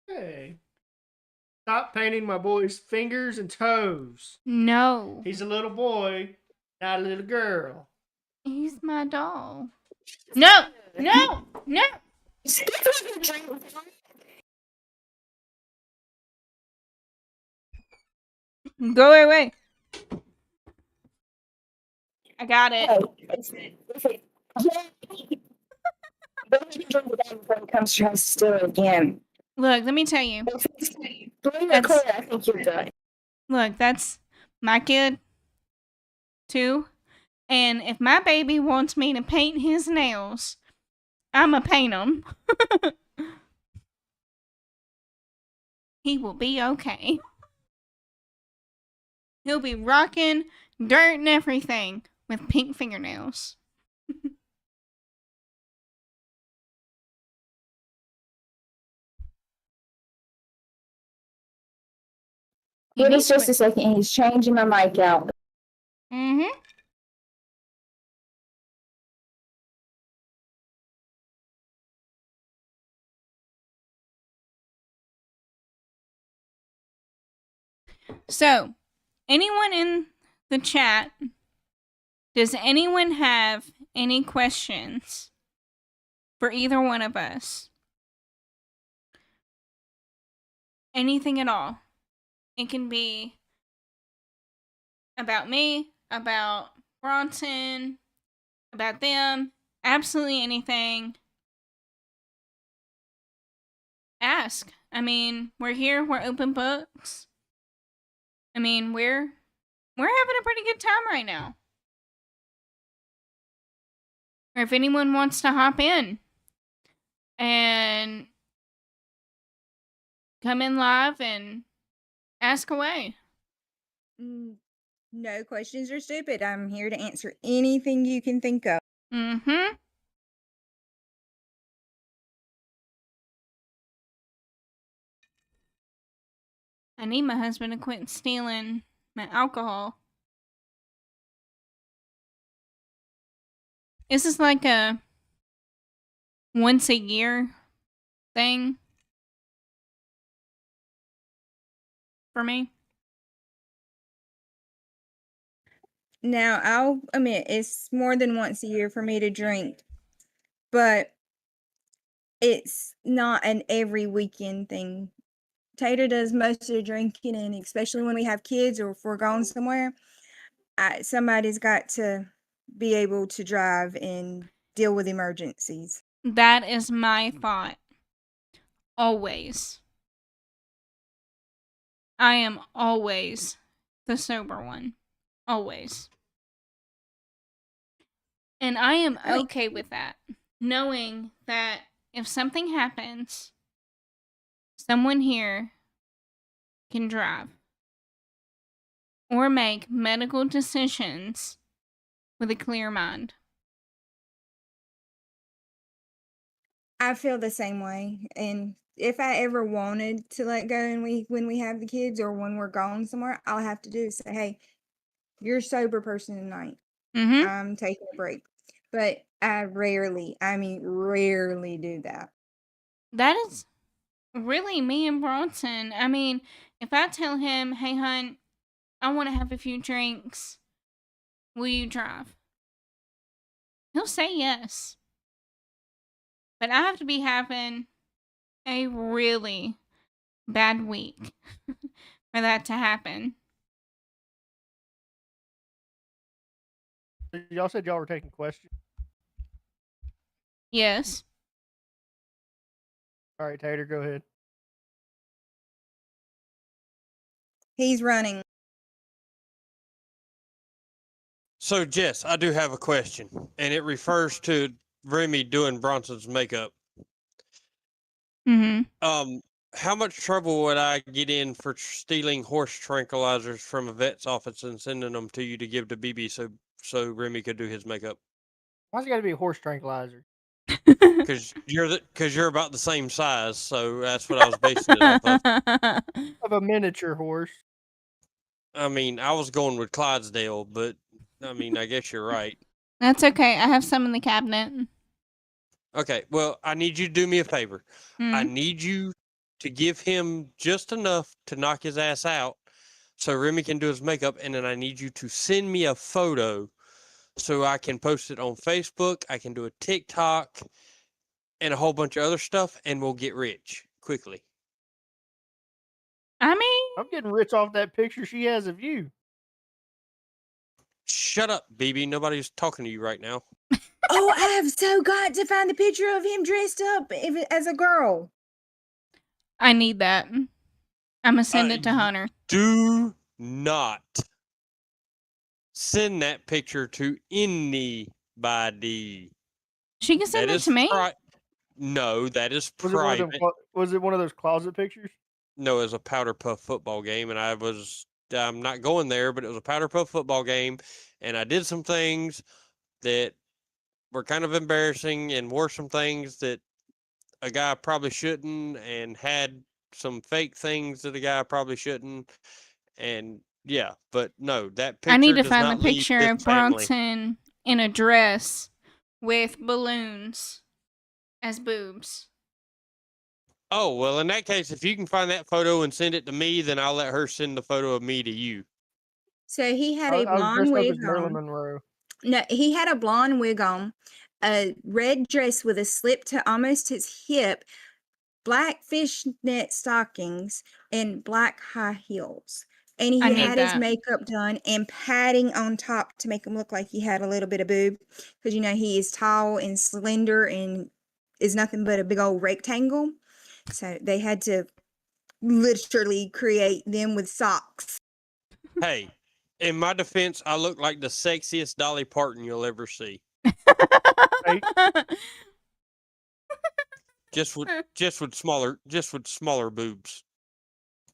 Hey. Stop painting my boy's fingers and toes. No. He's a little boy, not a little girl. He's my doll. No, no, no. Go away. I got it. Comes to us still again. Look, let me tell you. That's, I think you're done. Look, that's my kid, too. And if my baby wants me to paint his nails, I'ma paint them. He will be okay. He'll be rocking dirt and everything with pink fingernails. Give us just a second. He's changing my mic out. Mm-hmm. So, anyone in the chat, does anyone have any questions for either one of us? Anything at all. It can be about me, about Bronson, about them, absolutely anything. Ask. I mean, we're here, we're open books. I mean, we're having a pretty good time right now. Or if anyone wants to hop in and come in live and ask away. No questions are stupid. I'm here to answer anything you can think of. Mm-hmm. I need my husband to quit stealing my alcohol. Is this like a once a year thing for me? Now, I'll admit it's more than once a year for me to drink, but it's not an every weekend thing. Tater does most of the drinking, and especially when we have kids or if we're going somewhere, somebody's got to be able to drive and deal with emergencies. That is my thought. Always. I am always the sober one. Always. And I am okay with that. Knowing that if something happens, someone here can drive or make medical decisions with a clear mind. I feel the same way, and if I ever wanted to let go and when we have the kids or when we're going somewhere, all I have to do is say, "Hey, you're a sober person tonight. Mm-hmm. I'm taking a break." But I rarely do that. That is really me and Bronson. I mean, if I tell him, "Hey, hon, I want to have a few drinks. Will you drive?" He'll say yes. But I have to be having a really bad week for that to happen. Y'all said y'all were taking questions. Yes. All right, Tater, go ahead. He's running. So, Jess, I do have a question, and it refers to Remy doing Bronson's makeup. Mm-hmm. How much trouble would I get in for stealing horse tranquilizers from a vet's office and sending them to you to give to BB so Remy could do his makeup? Why's it got to be a horse tranquilizer? Because you're about the same size, so that's what I was basing it off of. Of a miniature horse. I mean, I was going with Clydesdale, but I mean, I guess you're right. That's okay. I have some in the cabinet. Okay, well, I need you to do me a favor. Hmm. I need you to give him just enough to knock his ass out so Remy can do his makeup, and then I need you to send me a photo so I can post it on Facebook. I can do a TikTok and a whole bunch of other stuff, and we'll get rich quickly. I mean, I'm getting rich off that picture she has of you. Shut up, BB. Nobody's talking to you right now. Oh, I have so got to find the picture of him dressed up as a girl. I need that. I'm gonna send it to y- Hunter. Do not send that picture to anybody. She can send That it is to me. No, that is Was it one of them? private. Was it one of those closet pictures? No, it was a powder puff football game, and I'm not going there, but it was a powder puff football game, and I did some things that were kind of embarrassing and wore some things that a guy probably shouldn't, and had some fake things that a guy probably shouldn't, and yeah, but no, that picture I need to does find the not leave picture this of family. Bronson in a dress with balloons as boobs. Oh, well, in that case, if you can find that photo and send it to me, then I'll let her send the photo of me to you. So he had I a was blonde dressed up wig as Marilyn on. Monroe. No, he had a blonde wig on, a red dress with a slip to almost his hip, black fishnet stockings, and black high heels. And I he need had his that. makeup done and padding on top to make him look like he had a little bit of boob. Because, he is tall and slender and is nothing but a big old rectangle. So they had to literally create them with socks. Hey, in my defense, I look like the sexiest Dolly Parton you'll ever see. Just with smaller boobs.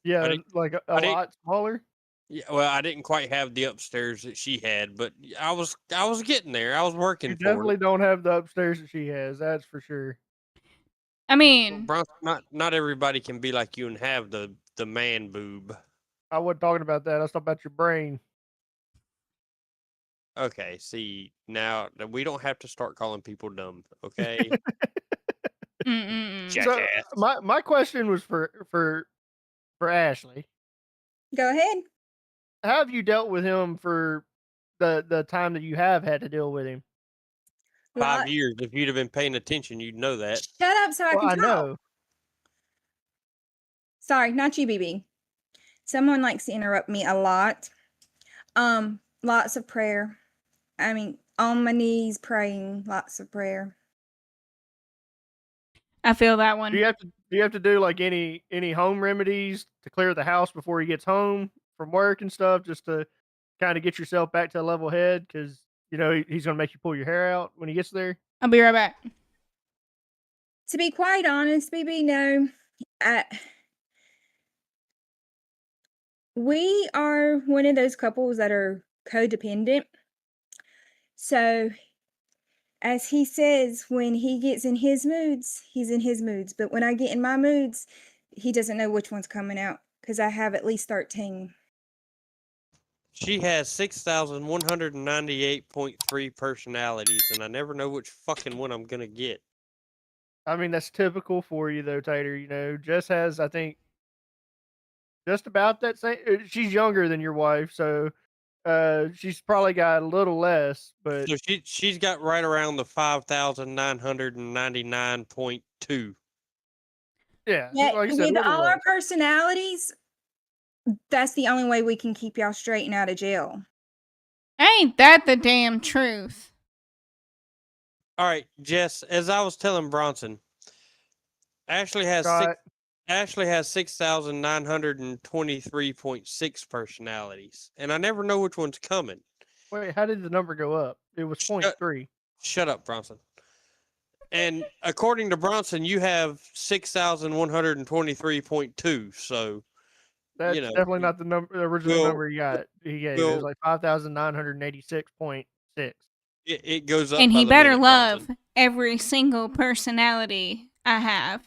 Yeah, didn't- like a I didn't- lot smaller. Yeah, well, I didn't quite have the upstairs that she had, but I was getting there. I was working You for definitely it. don't have the upstairs that she has. That's for sure. I mean, Bronson, not everybody can be like you and have the man boob. I wasn't talking about that. I was talking about your brain. Okay, see, now we don't have to start calling people dumb, okay? mm-mm. So Jackass. my question was for Ashley. Go ahead. How have you dealt with him for the time that you have had to deal with him? 5 years. If you'd have been paying attention, you'd know that. Shut up so I Well, can I talk. know. Sorry, not you, BB. Someone likes to interrupt me a lot. Lots of prayer. I mean, on my knees praying, lots of prayer. I feel that Do one. you have to do like any home remedies to clear the house before he gets home from work and stuff, just to kind of get yourself back to a level head? Because he's gonna make you pull your hair out when he gets there. I'll be right back. To be quite honest, BB, no. We are one of those couples that are codependent. So, as he says, when he gets in his moods, he's in his moods. But when I get in my moods, he doesn't know which one's coming out because I have at least 13. She has 6,198.3 personalities, and I never know which fucking one I'm gonna get. I mean, that's typical for you though, Tater. Jess has, I think, just about that same. She's younger than your wife, so she's probably got a little less. But So she's got right around the 5,999.2. yeah, Yet, like I said, a with little all less. our personalities, that's the only way we can keep y'all straight and out of jail. Ain't that the damn truth? All right, Jess. As I was telling Bronson, Ashley has Scott, 6,923.6 personalities, and I never know which one's coming. wait, how did the number go up? It was 0.3. Shut up, Bronson. And according to Bronson, you have 6,123.2. So That's you know, definitely not the original Well, number he gave. It was well- like 5,986.6. it goes up. And by he the better minute, love Bronson. every single personality I have.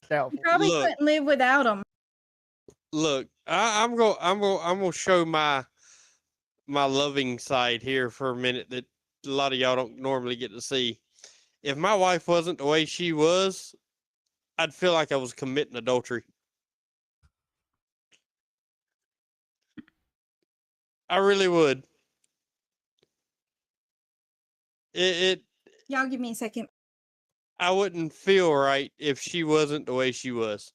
Doubtful. Probably Look. couldn't live without them. Look, I'm gonna show my loving side here for a minute that a lot of y'all don't normally get to see. If my wife wasn't the way she was, I'd feel like I was committing adultery. I really would. it Y'all give me a second. I wouldn't feel right if she wasn't the way she was.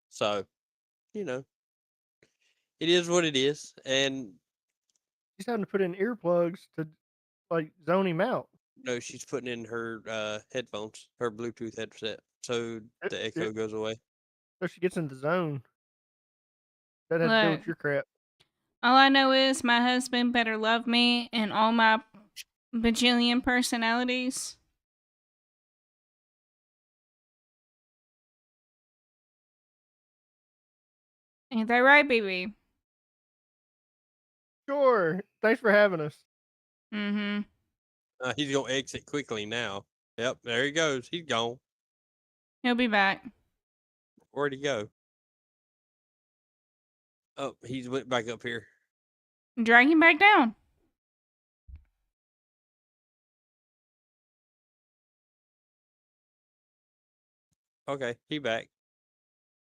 So, you know, it is what it is. And She's having to put in earplugs to like zone him out. no, she's putting in her headphones, her Bluetooth headset, so the Yeah, echo goes away. so she gets in the zone. That has to do Look, with your crap. all I know is my husband better love me and all my bajillion personalities. Ain't that right, baby? Sure. Thanks for having us. Mm-hmm. He's gonna exit quickly now. Yep, there he goes. He's gone. He'll be back. Where'd he go? Oh, he's went back up here. Drag him back down. Okay, he back.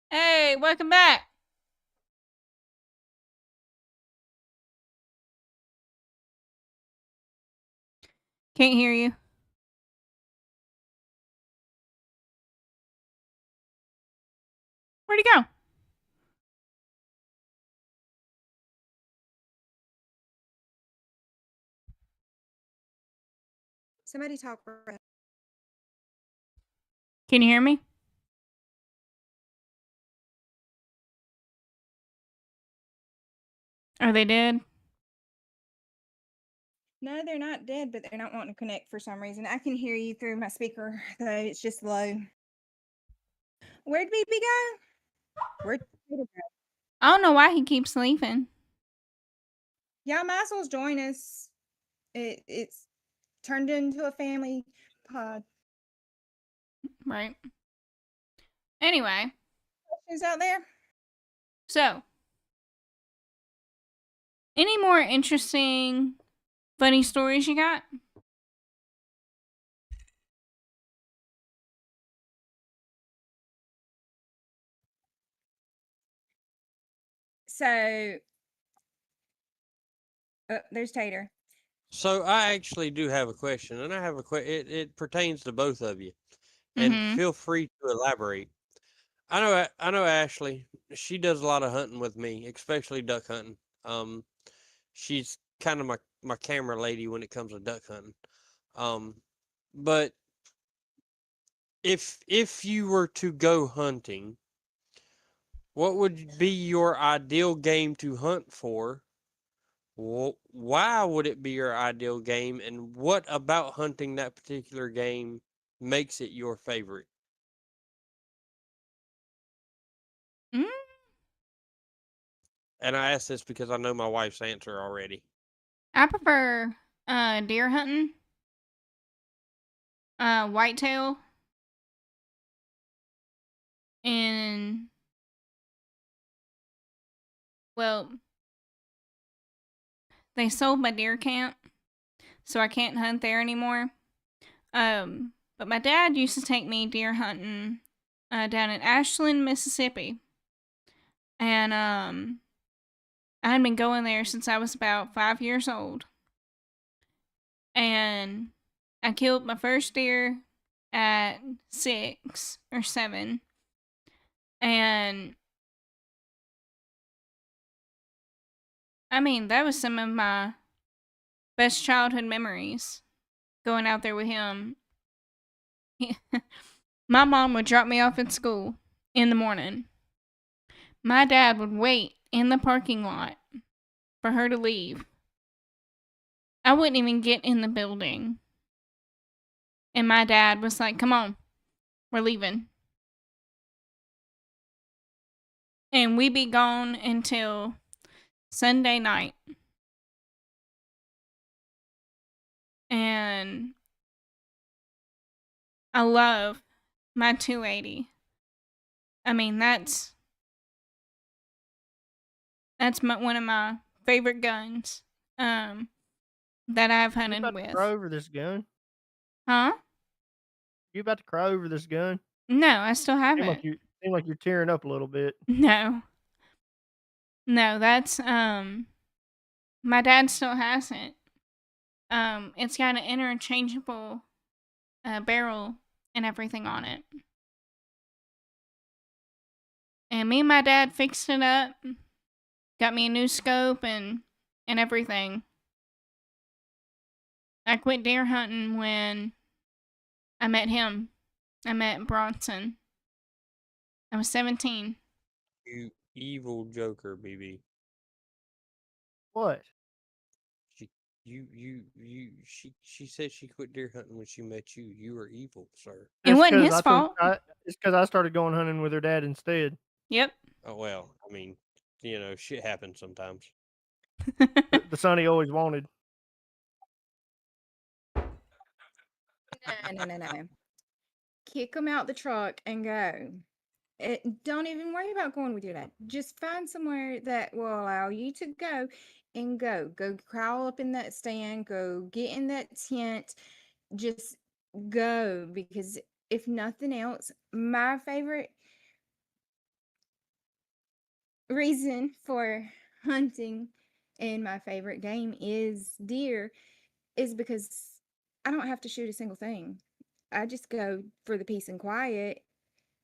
Hey, welcome back. Can't hear you. Where'd he go? Somebody talk. Can you hear me? Are they dead? No, they're not dead, but they're not wanting to connect for some reason. I can hear you through my speaker, though it's just low. Where'd BB go? Where'd Tater go? I don't know why he keeps leaving. Y'all might as well join us. It's turned into a family pod. Right. Anyway, Questions out there? so any more interesting, funny stories you got? So, there's Tater. So I actually do have a question, and I have a it pertains to both of you, and Mm-hmm. feel free to elaborate. I know Ashley. She does a lot of hunting with me, especially duck hunting. She's kind of my camera lady when it comes to duck hunting. But if you were to go hunting, what would be your ideal game to hunt for? Why would it be your ideal game, and what about hunting that particular game makes it your favorite? Mm? And I ask this because I know my wife's answer already. I prefer deer hunting, whitetail, and well, they sold my deer camp, so I can't hunt there anymore. But my dad used to take me deer hunting down in Ashland, Mississippi. And I had been going there since I was about 5 years old. And I killed my first deer at 6 or 7. And I mean, that was some of my best childhood memories, going out there with him. My mom would drop me off at school in the morning. My dad would wait in the parking lot for her to leave. I wouldn't even get in the building. And my dad was like, "Come on, we're leaving." And we'd be gone until Sunday night. And I love my 280. I mean, that's one of my favorite guns that I've You hunted about to with. cry over this gun? Huh? You about to cry over this gun? No, I still have Seem it. like you're tearing up a little bit. No. No, that's my dad still has it. It's got an interchangeable barrel and everything on it. And me and my dad fixed it up, got me a new scope and everything. I quit deer hunting when I met him. I met Bronson. I was 17. You evil joker, BB. What? She said she quit deer hunting when she met you. You were evil, sir. It wasn't 'cause his I fault. It's because I started going hunting with her dad instead. Yep. Oh well, I mean, shit happens sometimes. The son he always wanted. No. Kick them out the truck and go. Don't even worry about going with your dad. Just find somewhere that will allow you to go and go. Go crawl up in that stand. Go get in that tent. Just go, because if nothing else, my favorite reason for hunting and my favorite game is deer is because I don't have to shoot a single thing. I just go for the peace and quiet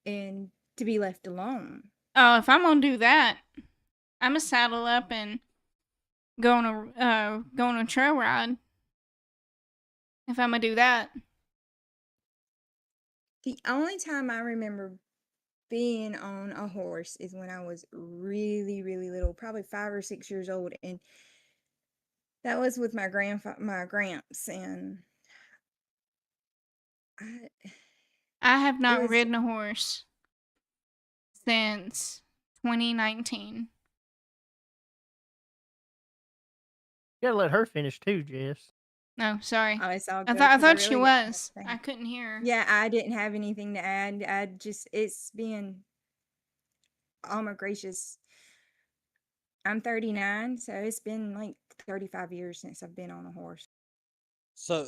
and to be left alone. Oh, if I'm gonna do that, I'm gonna saddle up and go on a trail ride. If I'm gonna do that. The only time I remember being on a horse is when I was really, really little, probably 5 or 6 years old, and that was with my gramps, and I have it not was ridden a horse since 2019. You gotta let her finish too, Jess. No, sorry. oh, it's all I good thought 'cause I she really didn't have was. to say. I couldn't hear her. Yeah, I didn't have anything to add. It's been, oh my gracious, I'm 39, so it's been like 35 years since I've been on a horse. So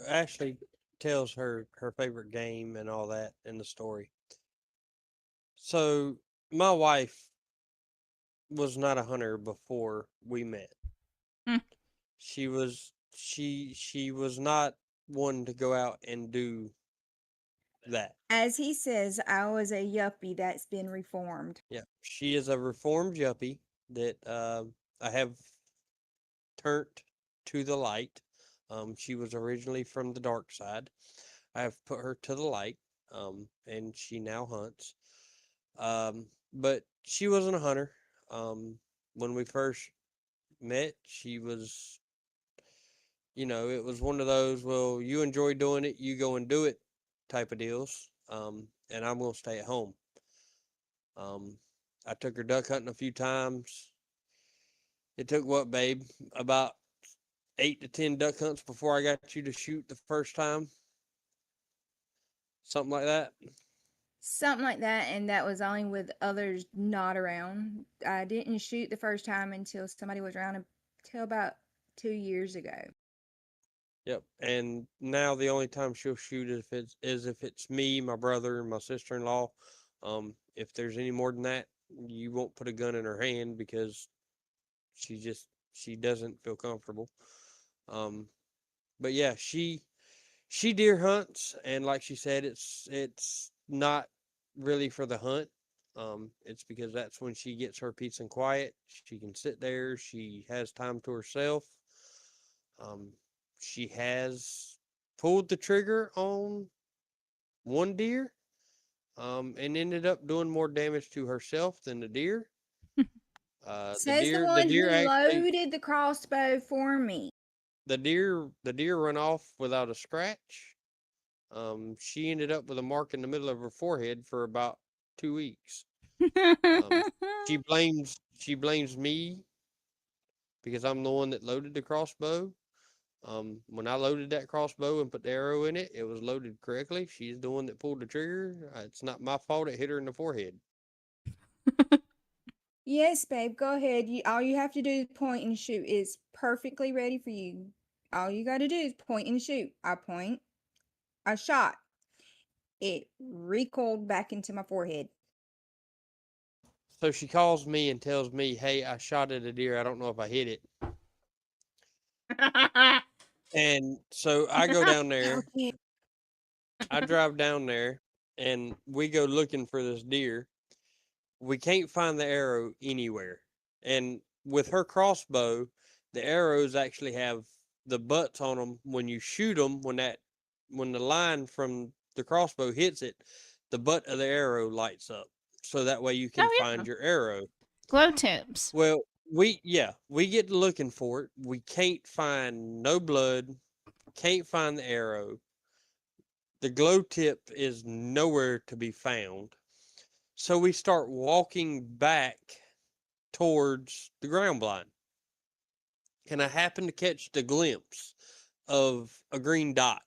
Ashley tells her favorite game and all that in the story. So my wife was not a hunter before we met. Hmm. She was not one to go out and do that. As he says, I was a yuppie that's been reformed. Yeah, she is a reformed yuppie that I have turned to the light. She was originally from the dark side. I have put her to the light, and she now hunts. But she wasn't a hunter. When we first met, she was, it was one of those, well, you enjoy doing it, you go and do it type of deals. And I'm going to stay at home. I took her duck hunting a few times. It took what, babe? About 8 to 10 duck hunts before I got you to shoot the first time. Something like that. Something like that, and that was only with others not around. I didn't shoot the first time until somebody was around until about 2 years ago. Yep. And now the only time she'll shoot is if it's me, my brother, and my sister-in-law. If there's any more than that, you won't put a gun in her hand because she doesn't feel comfortable. But yeah, she deer hunts, and like she said, it's not really for the hunt. It's because that's when she gets her peace and quiet. She can sit there. She has time to herself. She has pulled the trigger on one deer, and ended up doing more damage to herself than the deer. Says the one who loaded the crossbow for me. The deer run off without a scratch. She ended up with a mark in the middle of her forehead for about 2 weeks. She blames me because I'm the one that loaded the crossbow. When I loaded that crossbow and put the arrow in it, it was loaded correctly. She's the one that pulled the trigger. It's not my fault it hit her in the forehead. Yes, babe, go ahead. All you have to do is point and shoot. It's perfectly ready for you. All you got to do is point and shoot. I point. I shot. It recoiled back into my forehead. So she calls me and tells me, "Hey, I shot at a deer. I don't know if I hit it." And so I go down there, Okay. I drive down there, and we go looking for this deer. We can't find the arrow anywhere. And with her crossbow, the arrows actually have the butts on them. When you shoot them, when the line from the crossbow hits it, the butt of the arrow lights up. So that way you can Oh, yeah. find your arrow. Glow tips. Well, we get looking for it. We can't find no blood, can't find the arrow. The glow tip is nowhere to be found. So we start walking back towards the ground blind. And I happen to catch the glimpse of a green dot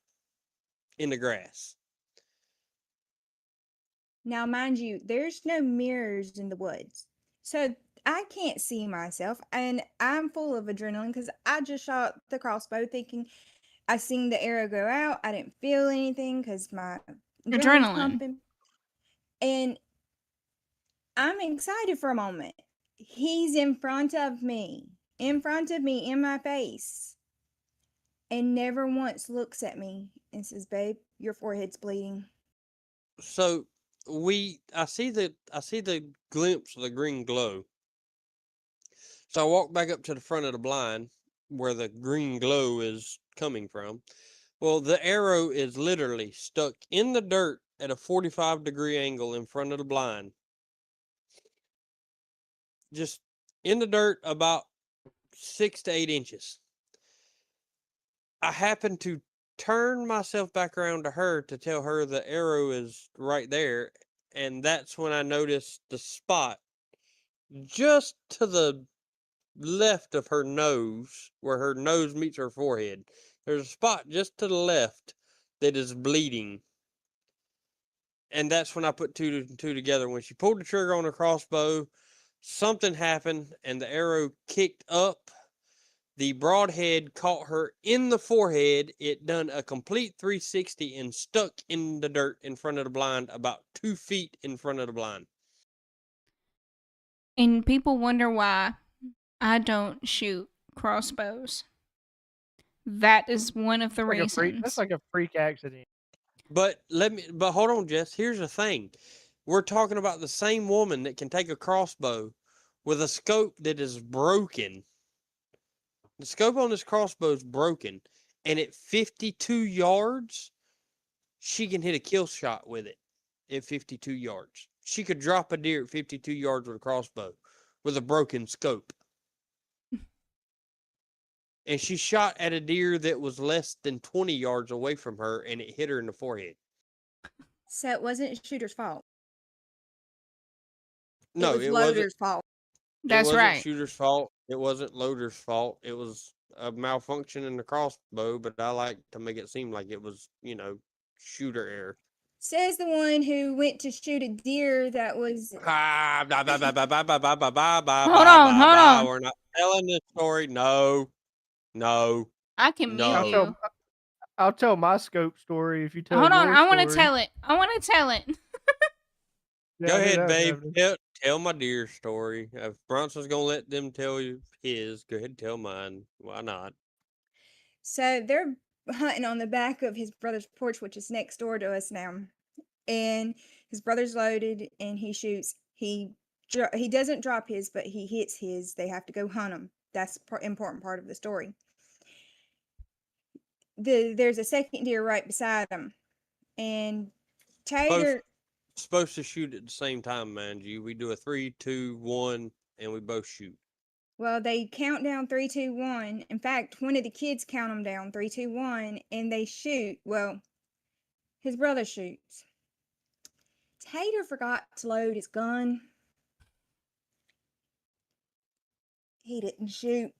in the grass. Now, mind you, there's no mirrors in the woods. So I can't see myself. And I'm full of adrenaline because I just shot the crossbow thinking I seen the arrow go out. I didn't feel anything because my Adrenaline. pumping. And I'm excited for a moment. He's in front of me, in my face, and never once looks at me and says, "Babe, your forehead's bleeding." So I see the glimpse of the green glow. So I walk back up to the front of the blind where the green glow is coming from. Well, the arrow is literally stuck in the dirt at a 45-degree angle in front of the blind. Just in the dirt about 6 to 8 inches. I happen to turn myself back around to her to tell her the arrow is right there. And that's when I noticed the spot just to the left of her nose, where her nose meets her forehead. There's a spot just to the left that is bleeding. And that's when I put two and two together. When she pulled the trigger on her crossbow, something happened and the arrow kicked up. The broadhead caught her in the forehead. It done a complete 360 and stuck in the dirt in front of the blind, about 2 feet in front of the blind. And people wonder why I don't shoot crossbows. That is one of the reasons. That's like a freak accident. But hold on, Jess. Here's the thing. We're talking about the same woman that can take a crossbow with a scope that is broken. The scope on this crossbow is broken, and at 52 yards, she can hit a kill shot with it at 52 yards. She could drop a deer at 52 yards with a crossbow with a broken scope. And she shot at a deer that was less than 20 yards away from her, and it hit her in the forehead. So it wasn't shooter's fault. No, it was it loader's fault. That's it wasn't right. shooter's fault. It wasn't loader's fault. It was a malfunction in the crossbow, but I like to make it seem like it was, shooter error. Says the one who went to shoot a deer that was. Hold on. We're not telling this story. No. I can mute No. you. I'll tell my scope story if you tell. Hold on. your I want to story. tell it. Yeah, Go I knew ahead, that was babe. happening. Tell my deer story. If Bronson's gonna let them tell you his, go ahead and tell mine. Why not? So they're hunting on the back of his brother's porch, which is next door to us now. And his brother's loaded, and he shoots. He doesn't drop his, but he hits his. They have to go hunt him. That's important part of the story. There's a second deer right beside him, and Tater. Supposed to shoot at the same time, mind you. We do a 3, 2, 1, and we both shoot. Well, they count down 3, 2, 1. In fact, one of the kids count them down 3, 2, 1, and they shoot. Well, his brother shoots. Tater forgot to load his gun. He didn't shoot.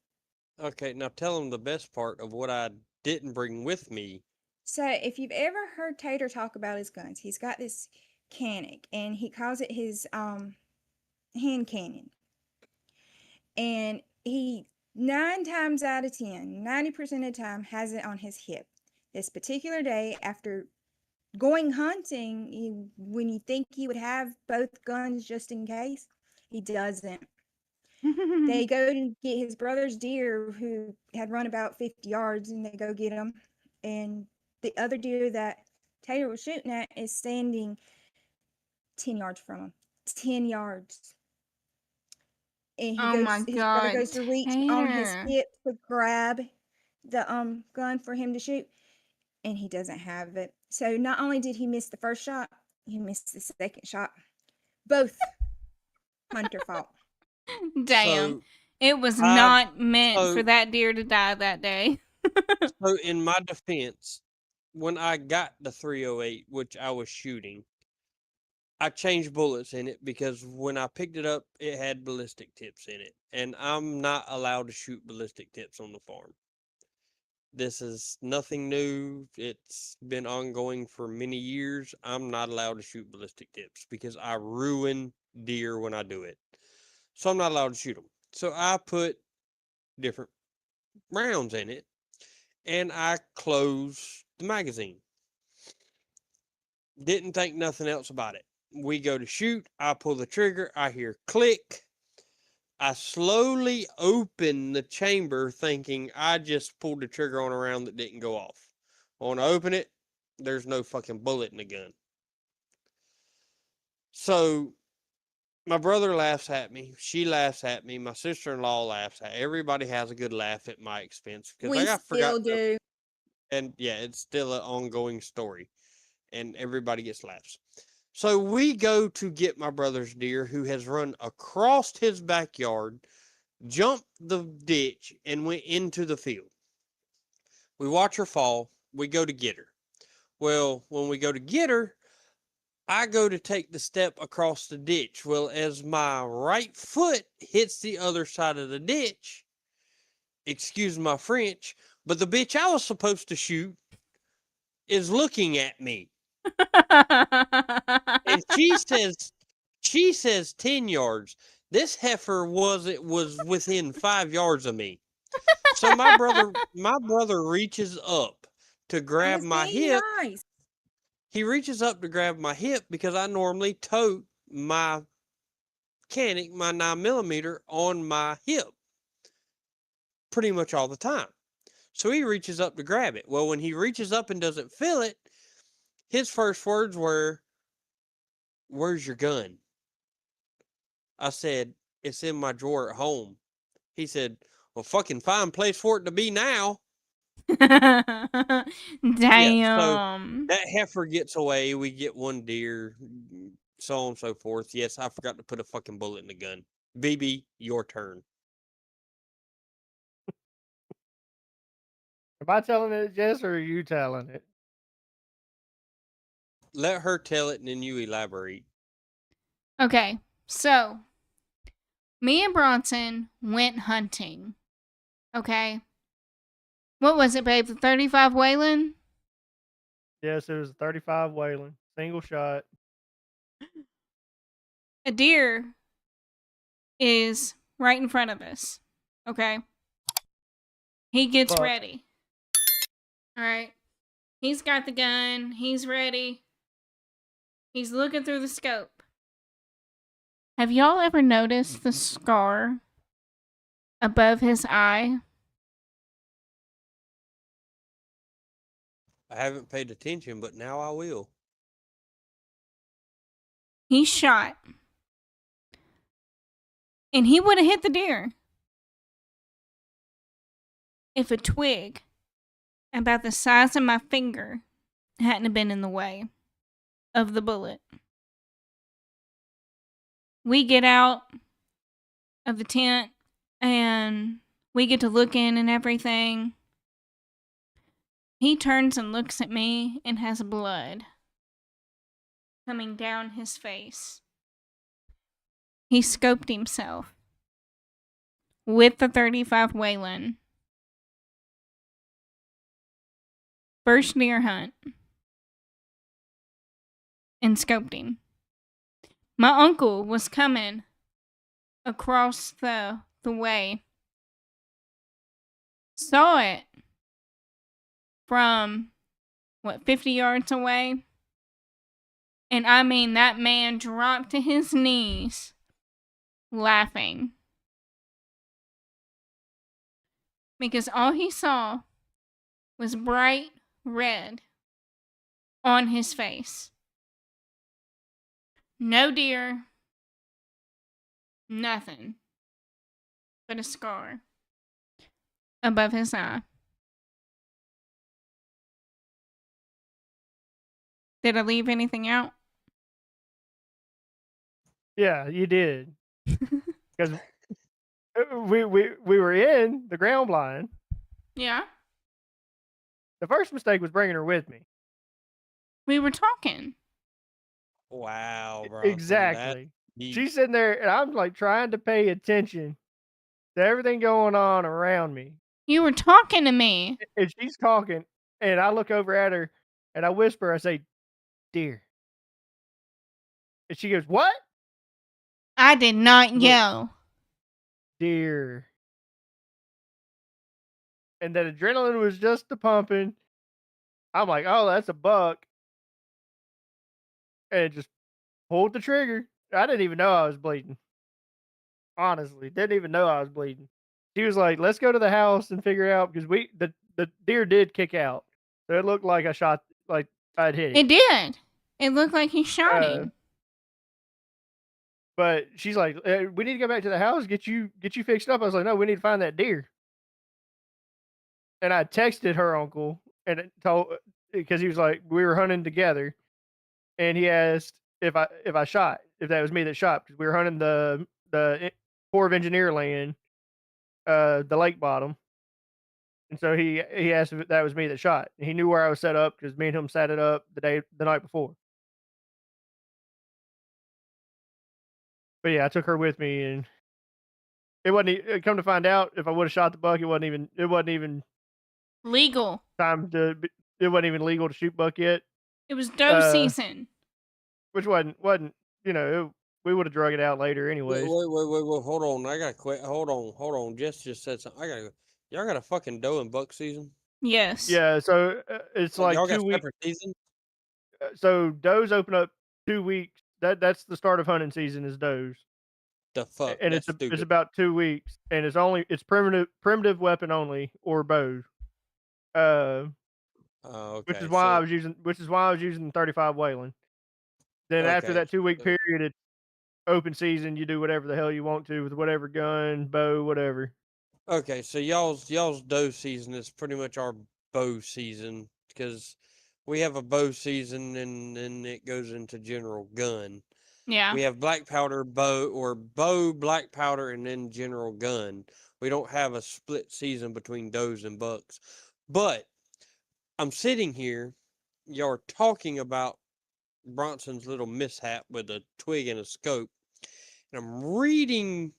Okay, now tell them the best part of what I didn't bring with me. So, if you've ever heard Tater talk about his guns, he's got this Canic, and he calls it his hand cannon. And he 9 times out of 10, 90% of the time, has it on his hip. This particular day, after going hunting, when you think he would have both guns just in case, he doesn't. They go to get his brother's deer who had run about 50 yards, and they go get him. And the other deer that Taylor was shooting at is standing 10 yards from him. 10 yards. And Oh my his brother God, goes to reach on his Taylor. hip to grab the gun for him to shoot, and he doesn't have it. So not only did he miss the first shot, he missed the second shot. Both Hunter fault. Damn. So It was I not meant for so that deer to die that day. so in my defense, when I got the 308, which I was shooting, I changed bullets in it because when I picked it up, it had ballistic tips in it, and I'm not allowed to shoot ballistic tips on the farm. This is nothing new. It's been ongoing for many years. I'm not allowed to shoot ballistic tips because I ruin deer when I do it. So I'm not allowed to shoot them. So I put different rounds in it and I close the magazine. Didn't think nothing else about it. We go to shoot. I pull the trigger. I hear click. I slowly open the chamber thinking I just pulled the trigger on a round that didn't go off. I want to open it. There's no fucking bullet in the gun. So my brother laughs at me. She laughs at me. My sister-in-law laughs at me. Everybody has a good laugh at my expense because We I forgot. still do. And yeah, it's still an ongoing story. And everybody gets laughs. So we go to get my brother's deer who has run across his backyard, jumped the ditch, and went into the field. We watch her fall. We go to get her. Well, when we go to get her, I go to take the step across the ditch. Well, as my right foot hits the other side of the ditch, excuse my French, but the bitch I was supposed to shoot is looking at me. And she says 10 yards. This heifer was within 5 yards of me. So my brother reaches up to I grab was my being hip. nice. He reaches up to grab my hip because I normally tote my Canic, my 9mm, on my hip pretty much all the time. So he reaches up to grab it. Well, when he reaches up and doesn't feel it, his first words were, "Where's your gun?" I said, "It's in my drawer at home." He said, "Well, fucking fine place for it to be now." Yeah, so Damn. that heifer gets away. We get one deer, so on and so forth. Yes, I forgot to put a fucking bullet in the gun. BB, your turn. Am I telling it, Jess, or are you telling it? Let her tell it and then you elaborate. Okay, so me and Bronson went hunting. Okay. What was it, babe? The 35 Wayland? Yes, it was a 35 Wayland, single shot. A deer is right in front of us. Okay. He gets Fuck. ready. All right. He's got the gun. He's ready. He's looking through the scope. Have y'all ever noticed the scar above his eye? I haven't paid attention, but now I will. He shot. And he would have hit the deer if a twig about the size of my finger hadn't have been in the way of the bullet. We get out of the tent and we get to look in and everything. He turns and looks at me and has blood coming down his face. He scoped himself with the 35 Wayland. First deer hunt. And scoped him. My uncle was coming across the way. Saw it from, 50 yards away? And I mean, that man dropped to his knees laughing. because all he saw was bright red on his face. No deer, nothing but a scar above his eye. Did I leave anything out? Yeah, you did. Because we were in the ground blind. Yeah. The first mistake was bringing her with me. We were talking. Wow, Bronson. Exactly. Deep. She's sitting there, and I'm like trying to pay attention to everything going on around me. You were talking to me. And she's talking, and I look over at her, and I whisper, I say, "Dear." And she goes, "What?" I did not Look. yell. "Dear." And that adrenaline was just a pumping. I'm like, "Oh, that's a buck." And just pulled the trigger. I didn't even know I was bleeding. Honestly, didn't even know I was bleeding. She was like, "Let's go to the house and figure out," because the deer did kick out, so it looked like I shot, like I'd hit it. It did. It looked like he shot him. But she's like, "We need to go back to the house, get you fixed up." I was like, "No, we need to find that deer." And I texted her uncle and it told, because he was like, we were hunting together, and he asked if I shot, if that was me that shot, because we were hunting the Corps of Engineer land, the lake bottom. And so he asked if that was me that shot. He knew where I was set up because me and him set it up the night before. But yeah, I took her with me, and it wasn't. Come to find out, if I would have shot the buck, it wasn't even Legal. time to. It wasn't even legal to shoot buck yet, It was doe season. which wasn't. We would have drug it out later Wait, anyways. hold on. I gotta quit. Hold on. Jess just said something. Y'all got a fucking doe and buck season? Yes. Yeah, so it's like Y'all 2 got weeks. separate season? So does open up 2 weeks. That's the start of hunting season, is does. The fuck? And That's it's stupid. about 2 weeks, and it's primitive weapon only, or bows. Okay. Which is why I was using 35 Wayland. Then after that 2 week period, it's open season. You do whatever the hell you want to with whatever gun, bow, whatever. Okay, so y'all's doe season is pretty much our bow season, because we have a bow season and then it goes into general gun. Yeah. We have black powder, bow, black powder, and then general gun. We don't have a split season between does and bucks. But I'm sitting here, y'all are talking about Bronson's little mishap with a twig and a scope, and I'm reading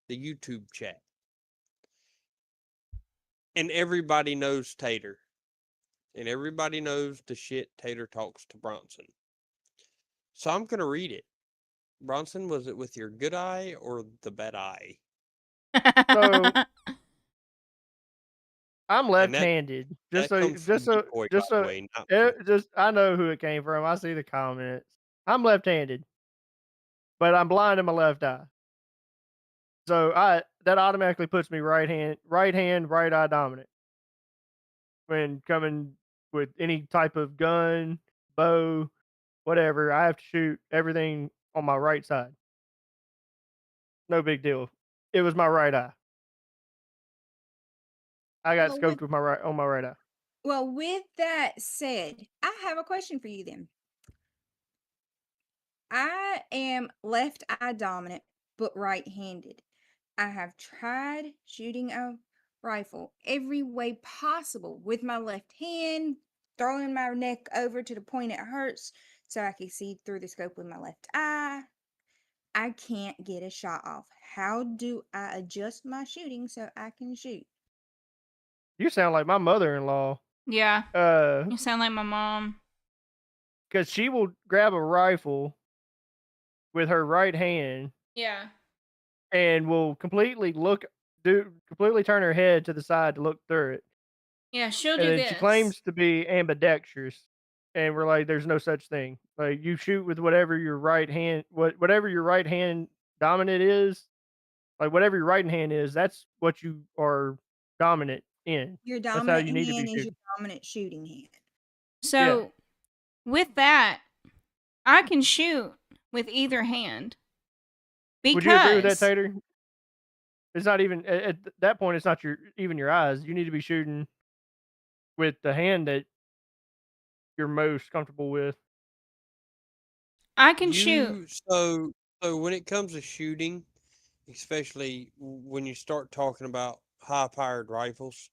the YouTube chat. And everybody knows Tater. And everybody knows the shit Tater talks to Bronson. So I'm going to read it. Bronson, was it with your good eye or the bad eye? So I'm left-handed. Just so I know who it came from. I see the comments. I'm left-handed, but I'm blind in my left eye. So that automatically puts me right hand, right eye dominant when coming with any type of gun, bow, whatever. I have to shoot everything on my right side. No big deal. It was my right eye. I got scoped with my right eye. Well, with that said, I have a question for you then. I am left eye dominant, but right-handed. I have tried shooting a rifle every way possible with my left hand, throwing my neck over to the point it hurts so I can see through the scope with my left eye. I can't get a shot off. How do I adjust my shooting so I can shoot? You sound like my mother-in-law. Yeah. You sound like my mom. Because she will grab a rifle with her right hand. Yeah. And will completely turn her head to the side to look through it. Yeah, she'll And do then this. she claims to be ambidextrous, and we're like, there's no such thing. Like, you shoot with whatever your right hand dominant is, like whatever your right hand is, that's what you are dominant end. Your That's how dominant you need to be hand is your shooting. dominant shooting hand. So with that, I can shoot with either hand Would you agree with that, because Tater? It's not even at that point. It's not even your eyes. You need to be shooting with the hand that you're most comfortable with. I can shoot. So when it comes to shooting, especially when you start talking about high powered rifles,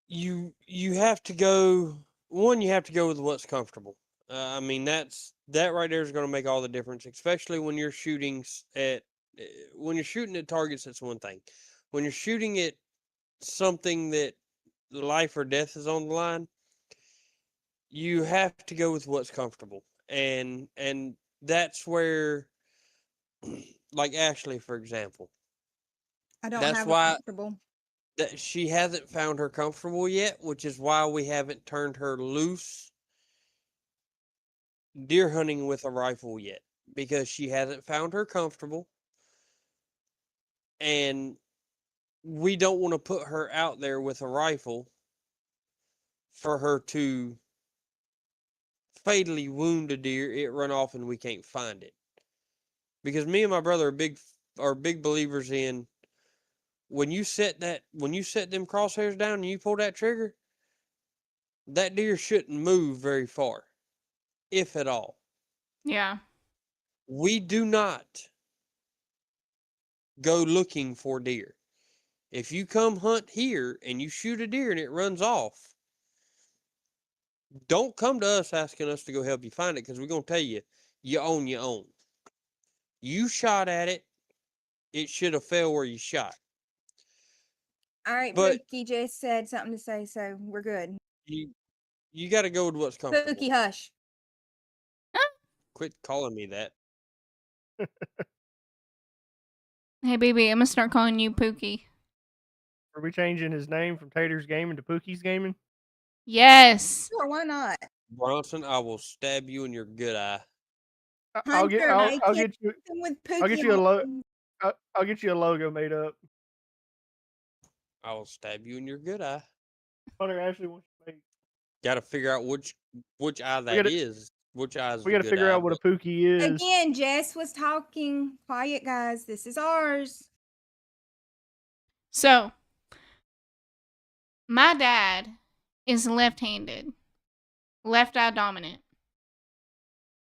you have to go you have to go with what's comfortable. I mean that right there is going to make all the difference, especially when you're shooting when you're shooting at targets. That's one thing. When you're shooting at something that life or death is on the line, you have to go with what's comfortable, and that's where, like Ashley, for example, I don't that's have a why comfortable. that she hasn't found her comfortable yet, which is why we haven't turned her loose deer hunting with a rifle yet, because she hasn't found her comfortable, and we don't want to put her out there with a rifle for her to fatally wound a deer, it run off, and we can't find it. Because me and my brother are big believers in, when you set them crosshairs down and you pull that trigger, that deer shouldn't move very far, if at all. Yeah. We do not go looking for deer. If you come hunt here and you shoot a deer and it runs off, don't come to us asking us to go help you find it, because we're going to tell you, you own your own. You shot at it. It should have fell where you shot. All right, But Pookie just said something to say, so we're good. you got to go with what's comfortable. Pookie, hush. Quit calling me that. Hey, baby, I'm gonna start calling you Pookie. Are we changing his name from Tater's Gaming to Pookie's Gaming? Yes. Sure, why not? Bronson, I will stab you in your good eye. I'll get Hunter, I'll, make I'll it get you something with Pookie. I'll get you a on it. I'll get you a logo made up. I will stab you in your good eye. Hunter Ashley wants to make. Got to figure out which eye that gotta- is. Which eye is We the got to good figure eye, out what a but Pookie is. Again, Jess was talking. Quiet, guys. This is ours. So, my dad is left-handed, left eye dominant.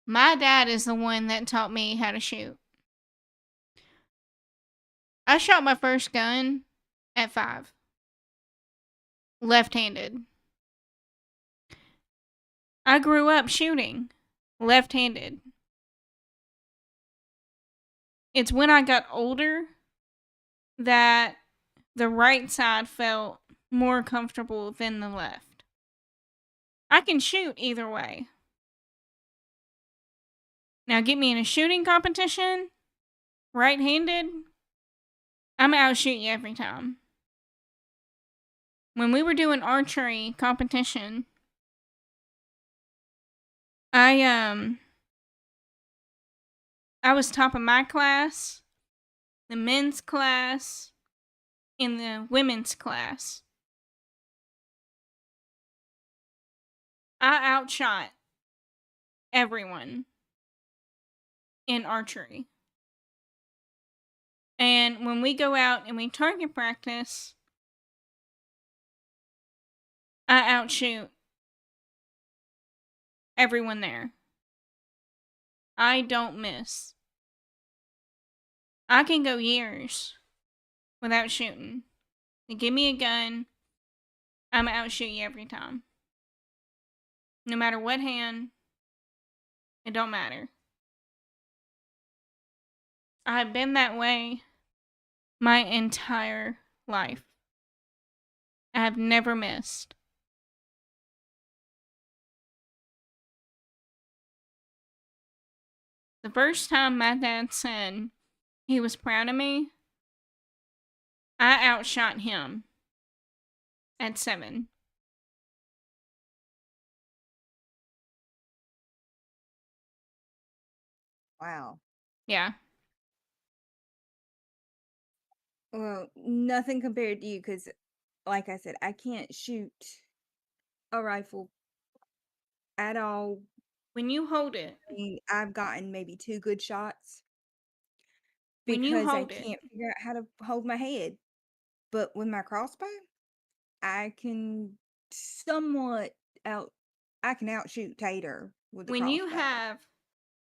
My dad is the one that taught me how to shoot. I shot my first gun at 5. Left-handed. I grew up shooting left-handed. It's when I got older that the right side felt more comfortable than the left. I can shoot either way. Now get me in a shooting competition, right-handed, I'm gonna outshoot you every time. When we were doing archery competition, I was top of my class, the men's class, and the women's class. I outshot everyone in archery. And when we go out and we target practice, I outshoot everyone there. I don't miss. I can go years without shooting. You give me a gun, I'm gonna outshoot you every time. No matter what hand, it don't matter. I've been that way my entire life. I have never missed. The first time my dad said he was proud of me, I outshot him at 7. Wow. Yeah. Well, nothing compared to you because, like I said, I can't shoot a rifle at all. When you hold it, I mean, I've gotten maybe 2 good shots when you because I hold it, can't figure out how to hold my head. But with my crossbow, I can somewhat out I can outshoot Tater with the when you crossbow. have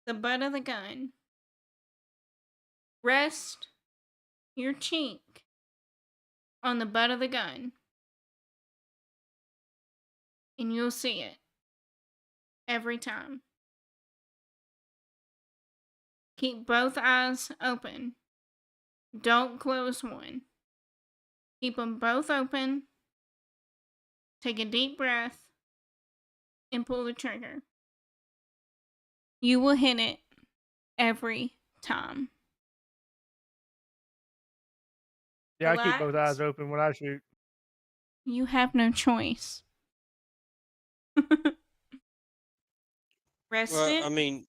the butt of the gun, rest your cheek on the butt of the gun, and you'll see it every time. Keep both eyes open. Don't close one. Keep them both open. Take a deep breath and pull the trigger. You will hit it every time. Yeah, I keep both Relax. eyes open when I shoot. You have no choice. Rest Well, it. I mean,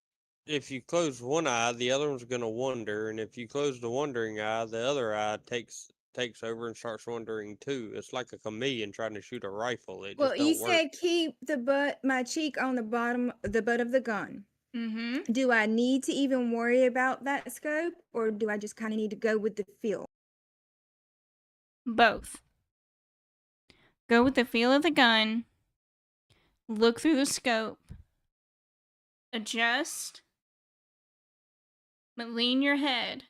if you close one eye, the other one's gonna wander, and if you close the wandering eye, the other eye takes over and starts wandering too. It's like a chameleon trying to shoot a rifle. It Well, just you don't work. said keep my cheek on the butt of the gun. Mm-hmm. Do I need to even worry about that scope, or do I just kind of need to go with the feel? Both. Go with the feel of the gun. Look through the scope. Adjust. But lean your head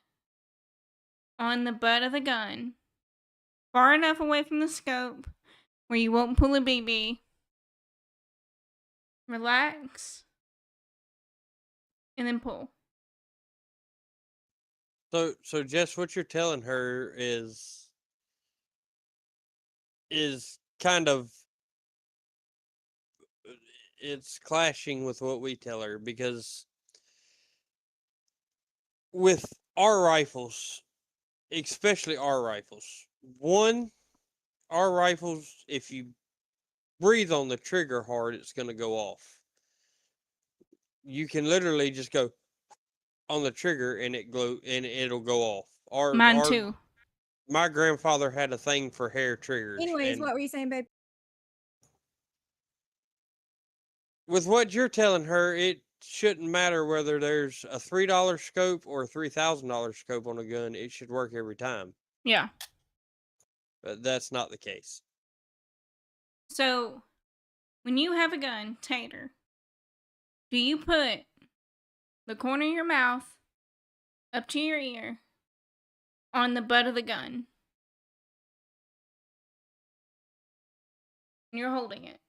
on the butt of the gun. Far enough away from the scope where you won't pull a BB. Relax. And then pull. So Jess, what you're telling her is kind of it's clashing with what we tell her because with our rifles, especially our rifles, our rifles, if you breathe on the trigger hard, it's going to go off. You can literally just go on the trigger and it'll go off. Mine too. My grandfather had a thing for hair triggers. Anyways, And what were you saying, babe? with what you're telling her, it shouldn't matter whether there's a $3 scope or a $3,000 scope on a gun. It should work every time. Yeah. But that's not the case. So, when you have a gun, Tater, do you put the corner of your mouth up to your ear on the butt of the gun? And you're holding it.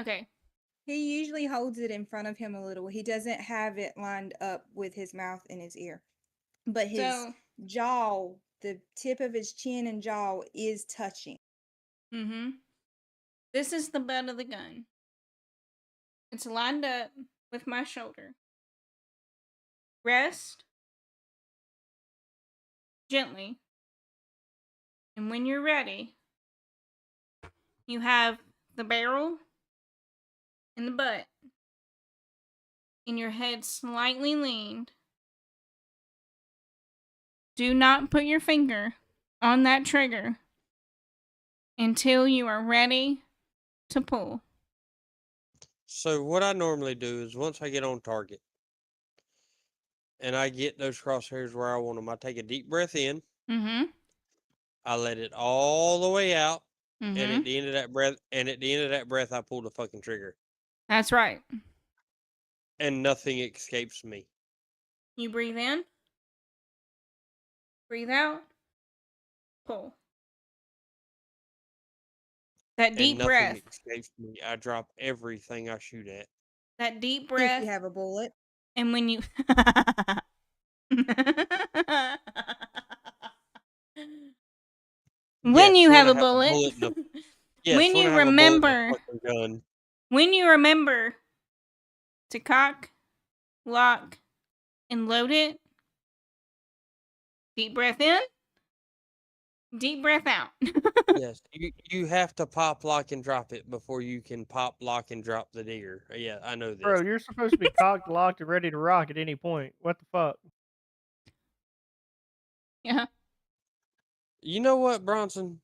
Okay. He usually holds it in front of him a little. He doesn't have it lined up with his mouth and his ear. But his So, jaw, the tip of his chin and jaw is touching. this is the butt of the gun. It's lined up with my shoulder. Rest gently. And when you're ready, you have the barrel and the butt, and your head slightly leaned. Do not put your finger on that trigger until you are ready to pull. So what I normally do is once I get on target and I get those crosshairs where I want them, I take a deep breath in. Mm-hmm. I let it all the way out, Mm-hmm. and at the end of that breath, I pull the fucking trigger, That's right. and nothing escapes me. You breathe in, breathe out, pull. That And deep nothing breath. escapes me. I drop everything I shoot at. That deep If breath. you have a bullet. And when you when Yes, you have I a bullet, in a- yes, when I you have a bullet in a remember, fucking gun. when you remember to cock, lock, and load it, deep breath in, Deep breath out. Yes, you have to pop, lock, and drop it before you can pop, lock, and drop the deer. Yeah, I know this. Bro, you're supposed to be cocked, locked, and ready to rock at any point. What the fuck? Yeah. You know what, Bronson?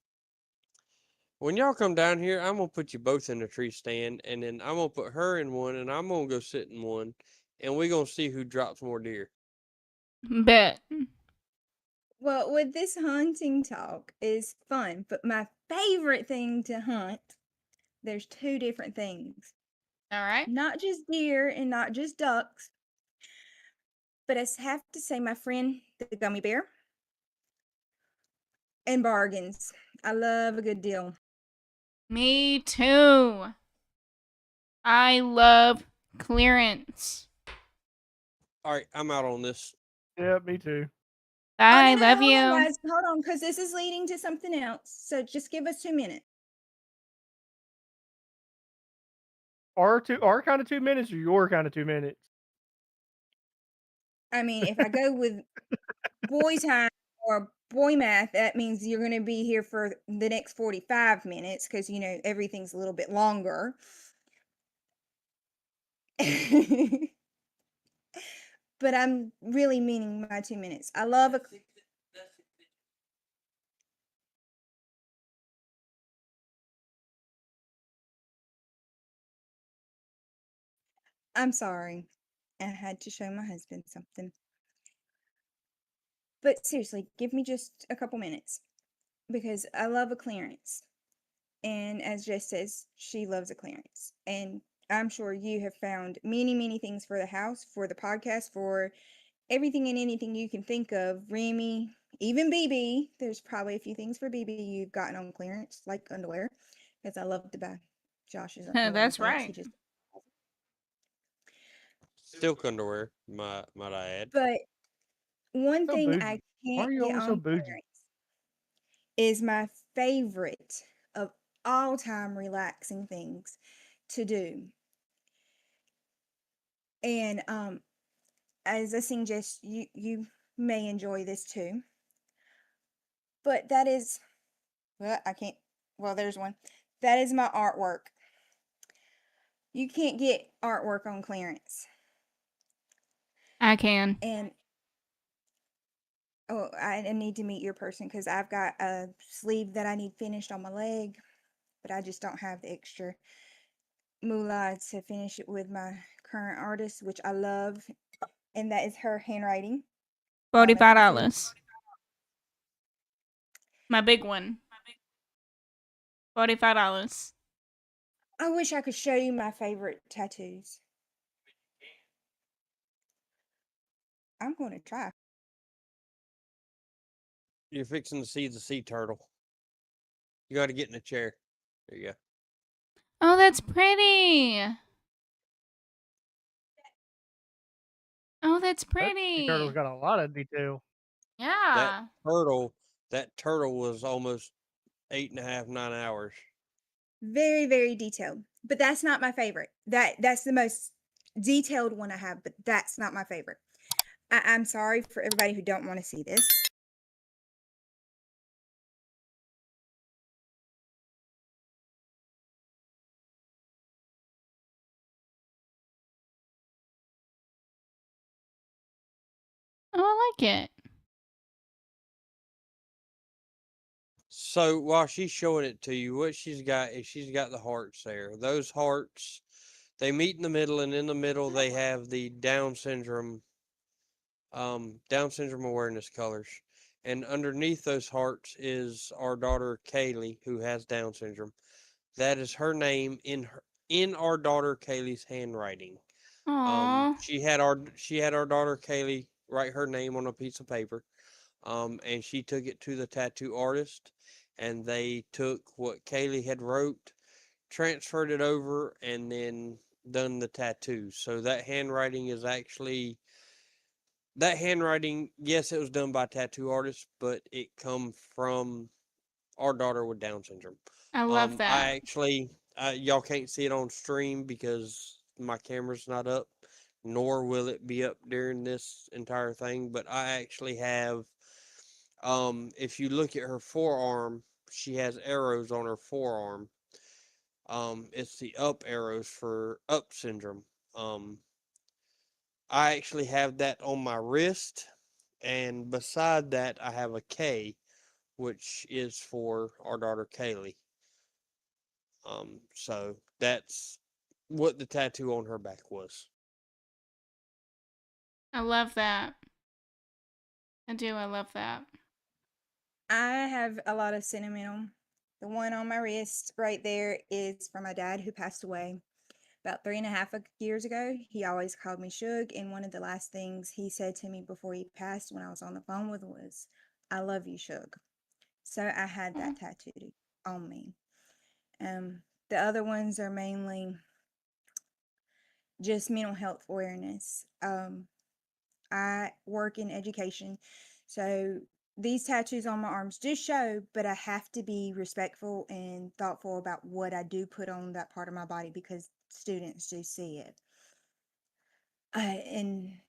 When y'all come down here, I'm gonna put you both in a tree stand, and then I'm gonna put her in one, and I'm gonna go sit in one, and we're gonna see who drops more deer. Bet. Well, with this hunting talk is fun, but my favorite thing to hunt, there's two different things. All right. Not just deer and not just ducks, but I have to say, my friend, the gummy bear, and bargains. I love a good deal. Me too. I love clearance. All right, I'm out on this. Yeah, me too. I Oh, no, love hold on, you. guys. Hold on, because this is leading to something else. So just give us 2 minutes. Our kind of 2 minutes or your kind of 2 minutes? I mean, if I go with boy time or boy math, that means you're going to be here for the next 45 minutes because, everything's a little bit longer. But I'm really meaning my 2 minutes. I love a. I'm sorry. I had to show my husband something. But seriously, give me just a couple minutes because I love a clearance. And as Jess says, she loves a clearance. And I'm sure you have found many, many things for the house, for the podcast, for everything and anything you can think of. Remy, even BB. There's probably a few things for BB you've gotten on clearance, like underwear, because I love to buy Josh's underwear. That's and things. He right. just Silk underwear, might I add. But one So thing bougie. I Why can't are you get always so on bougie? clearance is my favorite of all time relaxing things to do. And as I sing, Jess, you may enjoy this too. But that is, well, I can't. Well, there's one. That is my artwork. You can't get artwork on clearance. I can. And oh, I need to meet your person because I've got a sleeve that I need finished on my leg, but I just don't have the extra moolah to finish it with my current artist, which I love, and that is her handwriting. If you see it. $45. My big one. $45. I wish I could show you my favorite tattoos. I'm going to try. You're fixing to see the sea turtle. You got to get in a chair. There you go. Oh, that's pretty. Oh, that's That pretty. turtle's got a lot of detail. Yeah. That turtle was almost 8.5, 9 hours. Very, very detailed. But that's not my favorite. That's the most detailed one I have, but that's not my favorite. I'm sorry for everybody who don't want to see this. Oh, I like it. So while she's showing it to you, what she's got is she's got the hearts there. Those hearts, they meet in the middle, and in the middle they have the Down syndrome awareness colors. And underneath those hearts is our daughter Kaylee, who has Down syndrome. That is her name in our daughter Kaylee's handwriting. Aww. She had our daughter Kaylee write her name on a piece of paper. And she took it to the tattoo artist, and they took what Kaylee had wrote, transferred it over, and then done the tattoo. So that handwriting, yes, it was done by a tattoo artist, but it come from our daughter with Down syndrome. I love that. Y'all can't see it on stream because my camera's not up, nor will it be up during this entire thing, but I actually have If you look at her forearm, she has arrows on her forearm. It's the up arrows for up syndrome. I actually have that on my wrist, and beside that, I have a K, which is for our daughter Kaylee. So that's what the tattoo on her back was. I love that. I do. I love that. I have a lot of sentimental. The one on my wrist right there is from my dad who passed away about 3.5 years ago. He always called me Suge, and one of the last things he said to me before he passed when I was on the phone with him was, "I love you, Suge." So I had that tattooed on me. The other ones are mainly just mental health awareness. I work in education, so these tattoos on my arms do show, but I have to be respectful and thoughtful about what I do put on that part of my body because students do see it. And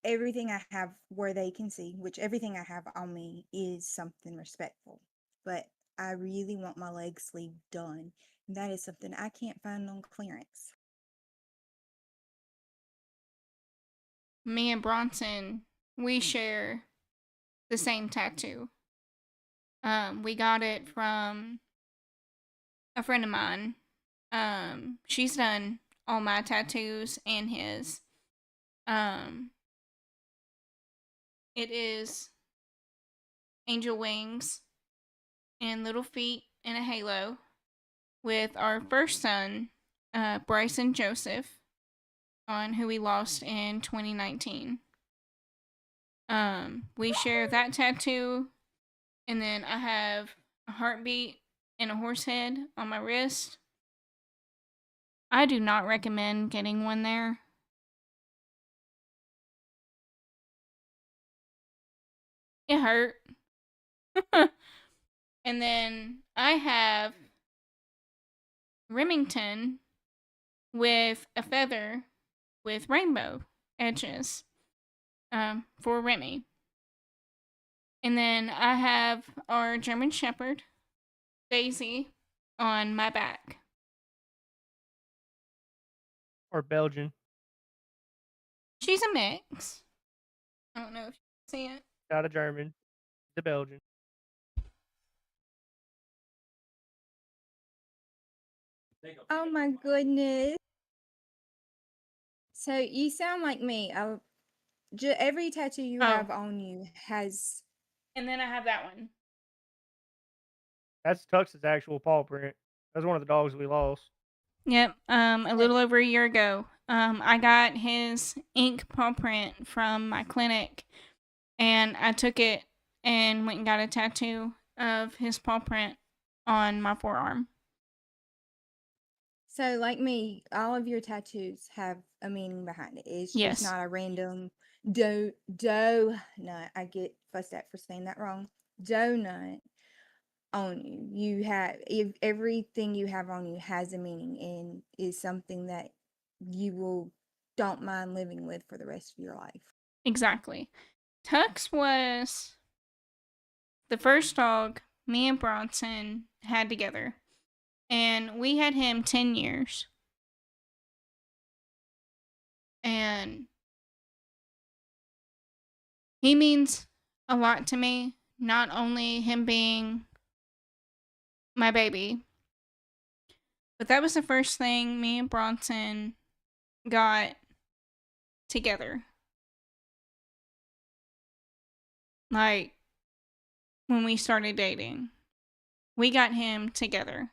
everything I have where they can see, which everything I have on me is something respectful. But I really want my leg sleeve done. And that is something I can't find on clearance. Me and Bronson, we share the same tattoo. We got it from a friend of mine. She's done all my tattoos and his. It is angel wings and little feet and a halo with our first son, Bryson Joseph, on who we lost in 2019. We share that tattoo, and then I have a heartbeat and a horse head on my wrist. I do not recommend getting one there. It hurt. And then I have Remington with a feather with rainbow edges for Remy. And then I have our German Shepherd, Daisy, on my back. Or Belgian. She's a mix. I don't know if you see it. Not a German. The Belgian. Oh my goodness. So you sound like me. Every tattoo you have on you has. And then I have that one. That's Tux's actual paw print. That's one of the dogs we lost. Yep. A little over a year ago. I got his ink paw print from my clinic, and I took it and went and got a tattoo of his paw print on my forearm. So, like me, all of your tattoos have a meaning behind it. It's Yes. just not a random donut. I get fussed at for saying that wrong. Donut on you. Everything you have on you has a meaning and is something that you don't mind living with for the rest of your life. Exactly. Tux was the first dog me and Bronson had together. And we had him 10 years. And he means a lot to me. Not only him being my baby, but that was the first thing me and Bronson got together. Like, when we started dating, we got him together.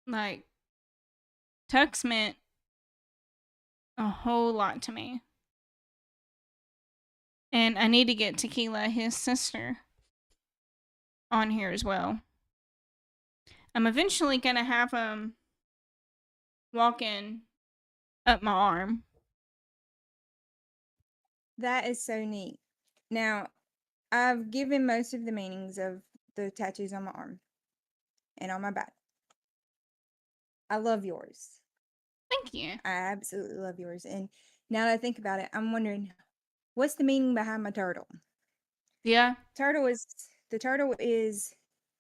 Like, Tux meant a whole lot to me. And I need to get Tequila, his sister, on here as well. I'm eventually going to have him walking up my arm. That is so neat. Now, I've given most of the meanings of the tattoos on my arm and on my back. I love yours. Thank you. I absolutely love yours. And Now that I think about it, I'm wondering what's the meaning behind my turtle? Yeah. The turtle is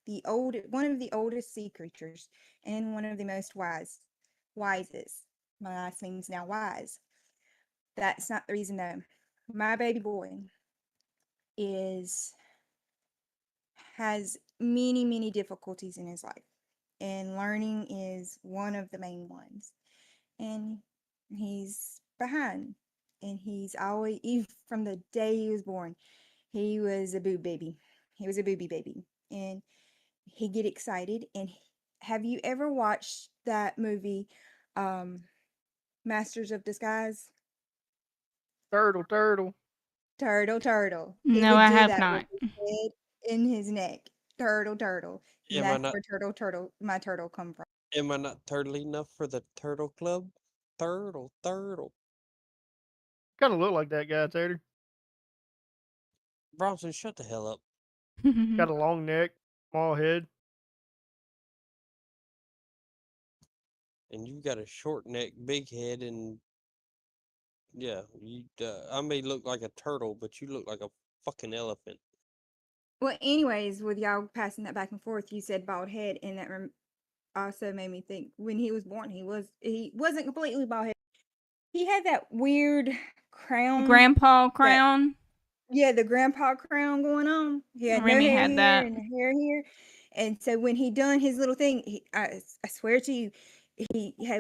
one of the oldest sea creatures and one of the most wisest. My last name's now Wise. That's not the reason though. My baby boy has many difficulties in his life, and learning is one of the main ones. And he's behind, and he's always, even from the day he was born, he was a boob baby. He was a booby baby, and he get excited. And have you ever watched that movie, Masters of Disguise? Turtle. Turtle. He No, would I do have that not. with his head in his neck. Turtle. And Am I that's not where my turtle come from. am I not turtle enough for the turtle club? Turtle. Kind of look like that guy, Tater. Bronson, shut the hell up. Got a long neck, small head. And you got a short neck, big head, and yeah, I may look like a turtle, but you look like a fucking elephant. Well, anyways, with y'all passing that back and forth, you said bald head, and that also made me think when he was born, he wasn't completely bald head. He had that weird crown. Grandpa crown. Yeah, the grandpa crown going on. He had no Remy hair had here that. and hair here. And so when he done his little thing, I swear to you,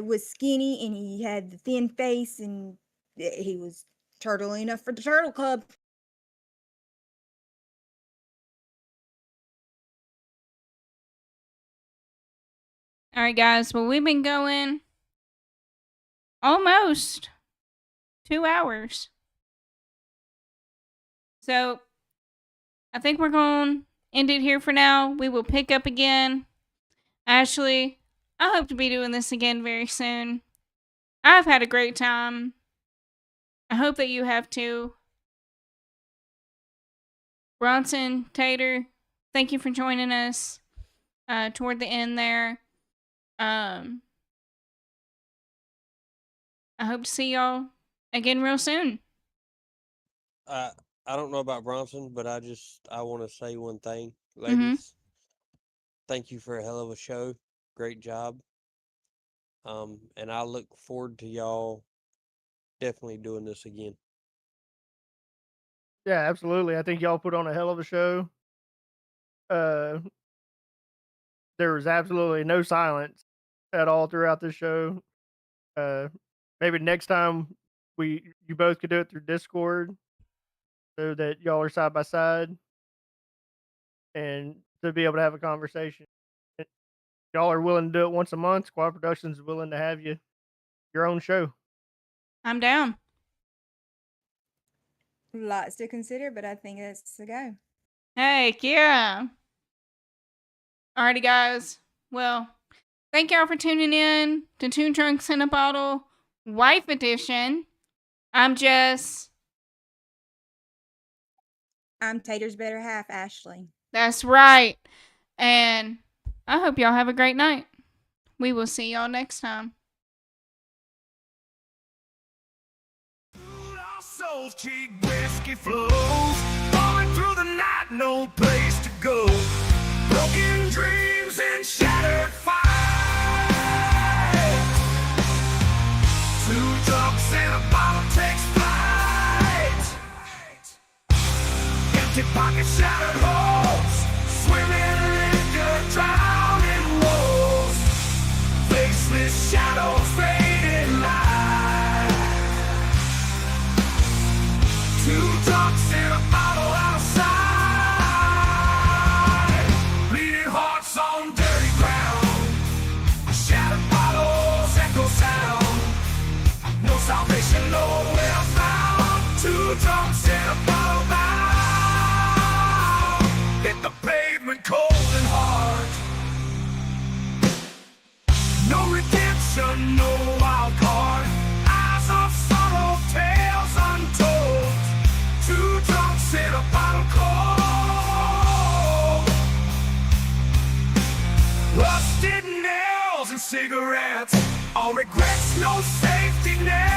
was skinny and he had the thin face, and he was turtle enough for the turtle club. All right, guys. Well, we've been going almost 2 hours. So I think we're going to end it here for now. We will pick up again. Ashley, I hope to be doing this again very soon. I've had a great time. I hope that you have too. Bronson, Tater, thank you for joining us toward the end there. I hope to see y'all again real soon. I don't know about Bronson, but I want to say one thing, ladies. Thank you for a hell of a show. Great job. And I look forward to y'all definitely doing this again. Yeah, absolutely. I think y'all put on a hell of a show. There was absolutely no silence at all throughout the show. Maybe next time you both could do it through Discord, so that y'all are side by side, and to be able to have a conversation. If y'all are willing to do it once a month, Squad Productions is willing to have your own show. I'm down. Lots to consider, but I think it's a go. Heck yeah. Alrighty, guys. Well, thank y'all for tuning in to Two Drunks in a Bottle Wife Edition. I'm Jess. I'm Tater's better half, Ashley. That's right. And I hope y'all have a great night. We will see y'all next time. Our souls, cheap whiskey flows, falling through the night, no place to go. Broken dreams and shattered fights. Two drunks and a bottle takes flight. Empty pockets, shattered holes, swimming liquor, drowning wolves. Faceless shadows, fading light. Two drunks in a bottle outside. Bleeding hearts on dirty ground. Shattered bottles, echo sound. No salvation, nowhere found. Two drunks in a bottle bound. Hit the pavement cold and hard. No redemption, no wild card. Eyes of sorrow, tales untold. Two drunks in a bottle cold. Rusted nails and cigarettes. All regrets, no safety net.